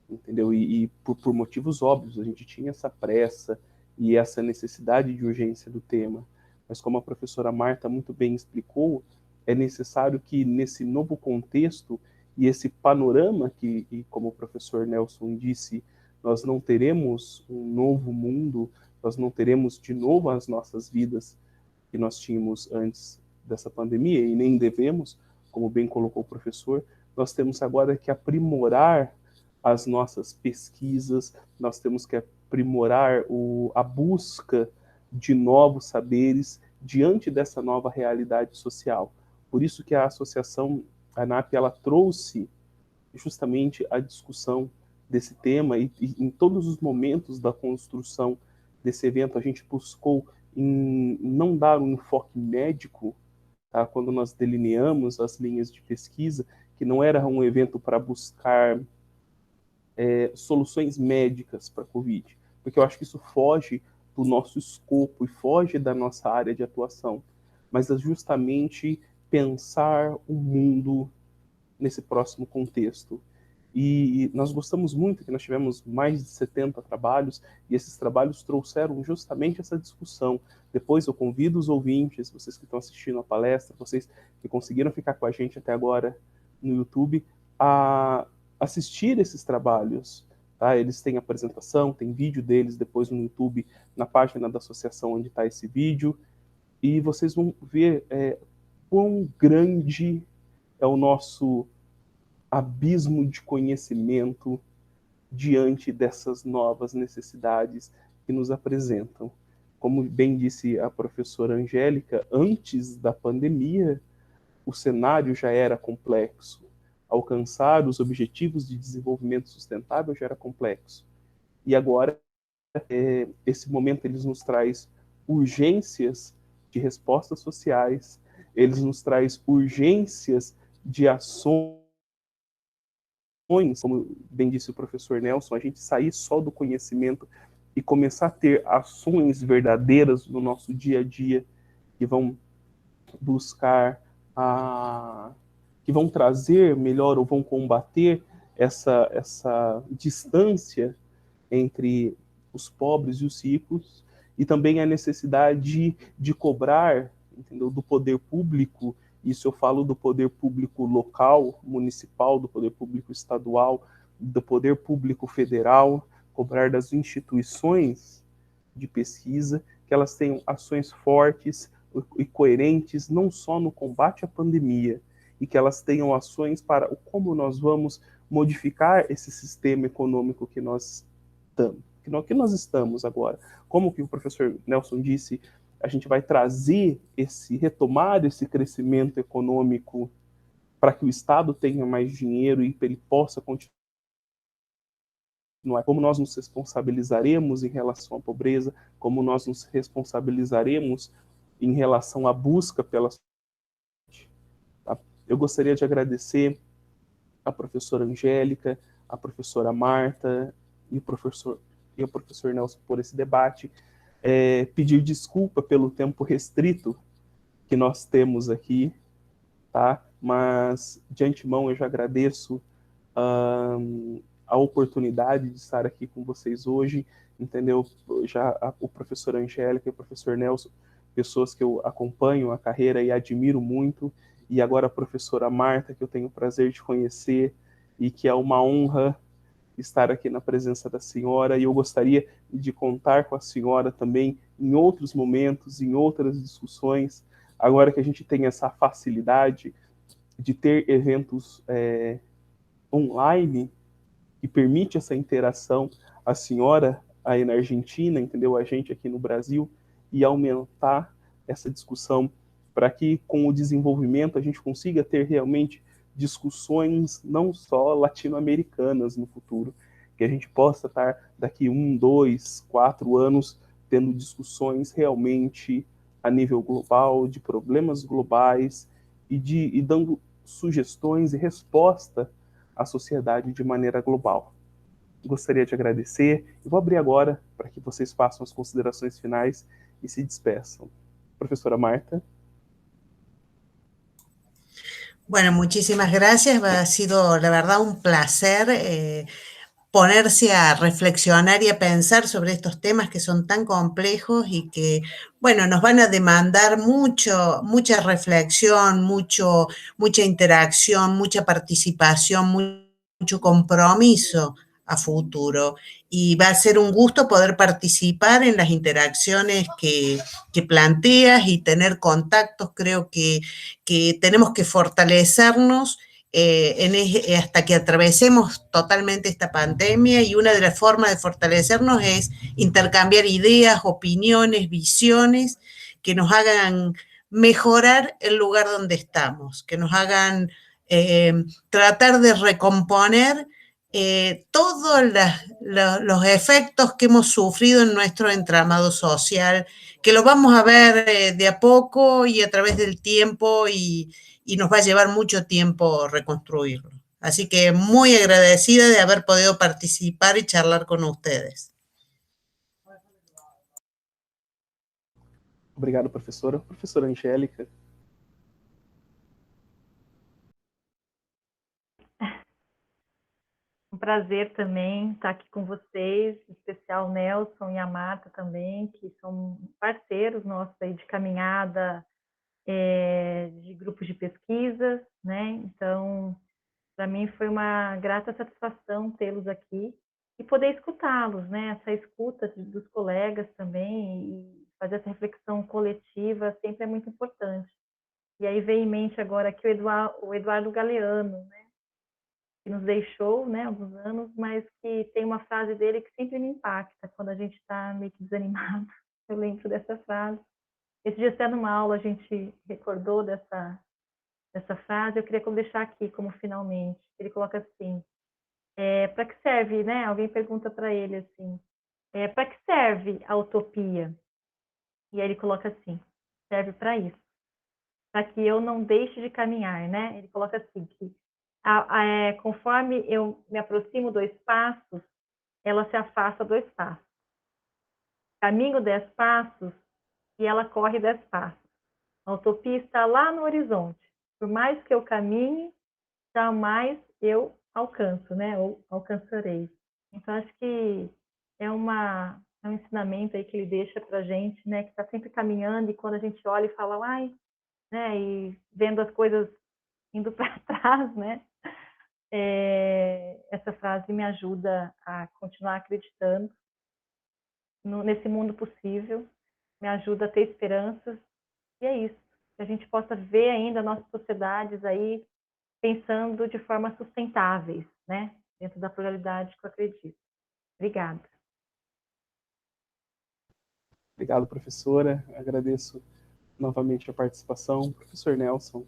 entendeu? E por motivos óbvios, a gente tinha essa pressa e essa necessidade de urgência do tema. Mas como a professora Marta muito bem explicou, é necessário que nesse novo contexto e esse panorama que, e como o professor Nelson disse, nós não teremos um novo mundo, nós não teremos de novo as nossas vidas que nós tínhamos antes dessa pandemia, e nem devemos, como bem colocou o professor, nós temos agora que aprimorar as nossas pesquisas, nós temos que aprimorar a busca de novos saberes diante dessa nova realidade social. Por isso que a associação ANAP, ela trouxe justamente a discussão desse tema e em todos os momentos da construção desse evento a gente buscou em não dar um enfoque médico, tá? Quando nós delineamos as linhas de pesquisa, que não era um evento para buscar soluções médicas para a Covid, porque eu acho que isso foge do nosso escopo e foge da nossa área de atuação, mas é justamente pensar o mundo nesse próximo contexto. E nós gostamos muito que nós tivemos mais de 70 trabalhos, e esses trabalhos trouxeram justamente essa discussão. Depois eu convido os ouvintes, vocês que estão assistindo a palestra, vocês que conseguiram ficar com a gente até agora no YouTube, a assistir esses trabalhos. Tá? Eles têm apresentação, tem vídeo deles depois no YouTube, na página da associação onde está esse vídeo, e vocês vão ver quão grande é o nosso abismo de conhecimento diante dessas novas necessidades que nos apresentam. Como bem disse a professora Angélica, antes da pandemia, o cenário já era complexo. Alcançar os objetivos de desenvolvimento sustentável já era complexo. E agora, esse momento ele nos traz urgências de respostas sociais, eles nos traz urgências de ações, como bem disse o professor Nelson, a gente sair só do conhecimento e começar a ter ações verdadeiras no nosso dia a dia que vão buscar que vão trazer melhor ou vão combater essa distância entre os pobres e os ricos, e também a necessidade de cobrar, entendeu, do poder público. Isso eu falo do poder público local, municipal, do poder público estadual, do poder público federal, cobrar das instituições de pesquisa que elas tenham ações fortes e coerentes, não só no combate à pandemia, e que elas tenham ações para como nós vamos modificar esse sistema econômico que nós estamos agora. Como que o professor Nelson disse, a gente vai trazer retomar esse crescimento econômico para que o Estado tenha mais dinheiro e ele possa continuar não é? Como nós nos responsabilizaremos em relação à pobreza, como nós nos responsabilizaremos em relação à busca pela saúde. Tá? Eu gostaria de agradecer a professora Angélica, a professora Marta e o professor Nelson por esse debate. Pedir desculpa pelo tempo restrito que nós temos aqui, tá? Mas de antemão eu já agradeço a oportunidade de estar aqui com vocês hoje, entendeu? O professor Angélica e o professor Nelson, pessoas que eu acompanho a carreira e admiro muito, e agora a professora Marta, que eu tenho o prazer de conhecer, e que é uma honra estar aqui na presença da senhora, e eu gostaria de contar com a senhora também em outros momentos, em outras discussões, agora que a gente tem essa facilidade de ter eventos online, que permite essa interação, a senhora aí na Argentina, entendeu? A gente aqui no Brasil, e aumentar essa discussão para que, com o desenvolvimento, a gente consiga ter realmente discussões não só latino-americanas no futuro, que a gente possa estar daqui 1, 2, 4 anos tendo discussões realmente a nível global, de problemas globais, e dando sugestões e resposta à sociedade de maneira global. Gostaria de agradecer e vou abrir agora para que vocês façam as considerações finais e se despeçam. Professora Marta. Bueno, muchísimas gracias. Ha sido, la verdad, un placer ponerse a reflexionar y a pensar sobre estos temas que son tan complejos y que, bueno, nos van a demandar mucha reflexión, mucha interacción, mucha participación, mucho compromiso a futuro. Y va a ser un gusto poder participar en las interacciones que planteas y tener contactos. Creo que tenemos que fortalecernos hasta que atravesemos totalmente esta pandemia, y una de las formas de fortalecernos es intercambiar ideas, opiniones, visiones que nos hagan mejorar el lugar donde estamos, que nos hagan tratar de recomponer todos los efectos que hemos sufrido en nuestro entramado social, que lo vamos a ver de a poco y a través del tiempo, y nos va a llevar mucho tiempo reconstruirlo. Así que muy agradecida de haber podido participar y charlar con ustedes. Obrigado, professora. Professora Angélica. Um prazer também estar aqui com vocês, em especial o Nelson e a Marta também, que são parceiros nossos aí de caminhada de grupos de pesquisa, né? Então, para mim foi uma grata satisfação tê-los aqui e poder escutá-los, né? Essa escuta dos colegas também, e fazer essa reflexão coletiva sempre é muito importante. E aí vem em mente agora aqui o Eduardo Galeano, né? Que nos deixou, né, há alguns anos, mas que tem uma frase dele que sempre me impacta quando a gente está meio que desanimado. Eu lembro dessa frase. Esse dia, até numa aula, a gente recordou dessa frase. Eu queria deixar aqui como finalmente. Ele coloca assim: para que serve, né? Alguém pergunta para ele assim: para que serve a utopia? E aí ele coloca assim: serve para isso, para que eu não deixe de caminhar, né? Ele coloca assim que conforme eu me aproximo 2 passos, ela se afasta 2 passos. Caminho 10 passos e ela corre 10 passos. A utopia está lá no horizonte. Por mais que eu caminhe, jamais eu alcanço, né? Ou alcançarei. Então, acho que é um ensinamento aí que ele deixa para a gente, né? Que está sempre caminhando, e quando a gente olha e fala, ai, né? E vendo as coisas indo para trás, né? Essa frase me ajuda a continuar acreditando nesse mundo possível, me ajuda a ter esperanças, e é isso, que a gente possa ver ainda nossas sociedades aí pensando de forma sustentáveis, né, dentro da pluralidade que eu acredito. Obrigada. Obrigado, professora. Agradeço novamente a participação. Professor Nelson.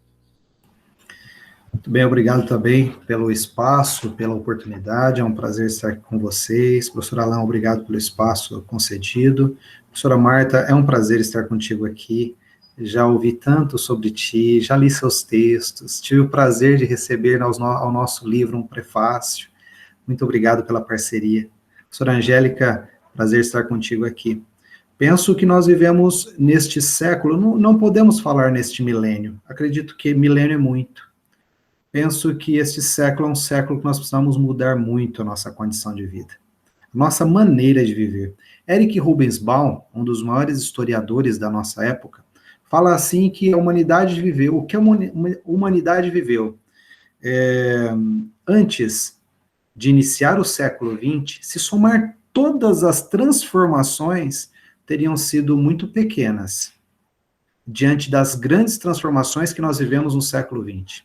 Muito bem, obrigado também pelo espaço, pela oportunidade, é um prazer estar aqui com vocês. Professor Alan, obrigado pelo espaço concedido. Professora Marta, é um prazer estar contigo aqui. Já ouvi tanto sobre ti, já li seus textos, tive o prazer de receber ao nosso livro um prefácio. Muito obrigado pela parceria. Professora Angélica, prazer estar contigo aqui. Penso que nós vivemos neste século, não podemos falar neste milênio, acredito que milênio é muito. Penso que este século é um século que nós precisamos mudar muito a nossa condição de vida, a nossa maneira de viver. Eric Rubensbaum, um dos maiores historiadores da nossa época, fala assim que a humanidade viveu, o que a humanidade viveu antes de iniciar o século XX, se somar todas as transformações, teriam sido muito pequenas, diante das grandes transformações que nós vivemos no século XX.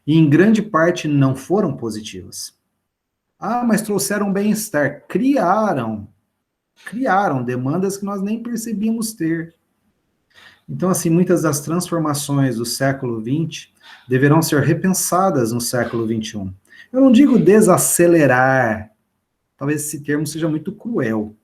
E em grande parte não foram positivas. Ah, mas trouxeram bem-estar. Criaram demandas que nós nem percebíamos ter. Então, assim, muitas das transformações do século XX deverão ser repensadas no século XXI. Eu não digo desacelerar, talvez esse termo seja muito cruel,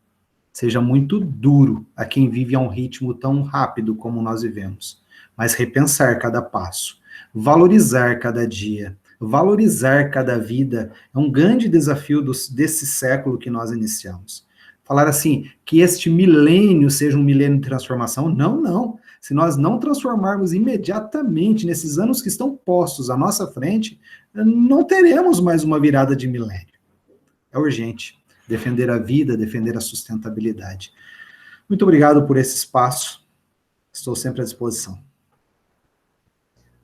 seja muito duro a quem vive a um ritmo tão rápido como nós vivemos, mas repensar cada passo, valorizar cada dia, valorizar cada vida, é um grande desafio desse século que nós iniciamos. Falar assim, que este milênio seja um milênio de transformação, não. Se nós não transformarmos imediatamente nesses anos que estão postos à nossa frente, não teremos mais uma virada de milênio. É urgente defender a vida, defender a sustentabilidade. Muito obrigado por esse espaço. Estou sempre à disposição.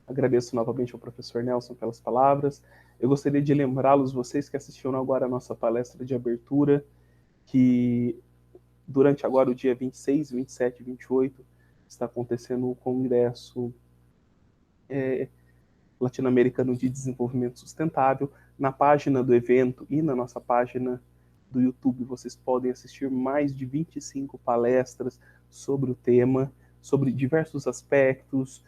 Agradeço novamente ao professor Nelson pelas palavras. Eu gostaria de lembrá-los, vocês que assistiram agora a nossa palestra de abertura, que durante agora o dia 26, 27 e 28 está acontecendo o Congresso Latino-Americano de Desenvolvimento Sustentável. Na página do evento e na nossa página do YouTube vocês podem assistir mais de 25 palestras sobre o tema, sobre diversos aspectos.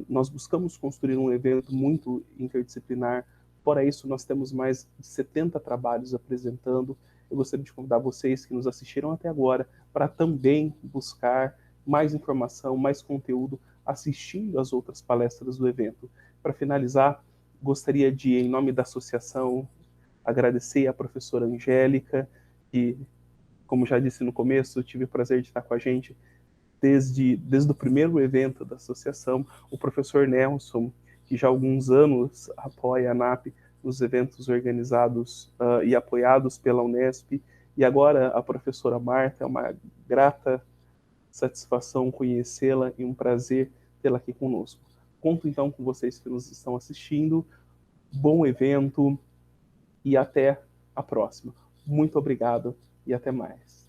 Nós buscamos construir um evento muito interdisciplinar. Fora isso, nós temos mais de 70 trabalhos apresentando. Eu gostaria de convidar vocês que nos assistiram até agora para também buscar mais informação, mais conteúdo, assistindo às outras palestras do evento. Para finalizar, gostaria de, em nome da associação, agradecer à professora Angélica, que, como já disse no começo, eu tive o prazer de estar com a gente desde o primeiro evento da associação, o professor Nelson, que já há alguns anos apoia a ANAP nos eventos organizados e apoiados pela Unesp, e agora a professora Marta, é uma grata satisfação conhecê-la e um prazer tê-la aqui conosco. Conto então com vocês que nos estão assistindo, bom evento e até a próxima. Muito obrigado e até mais.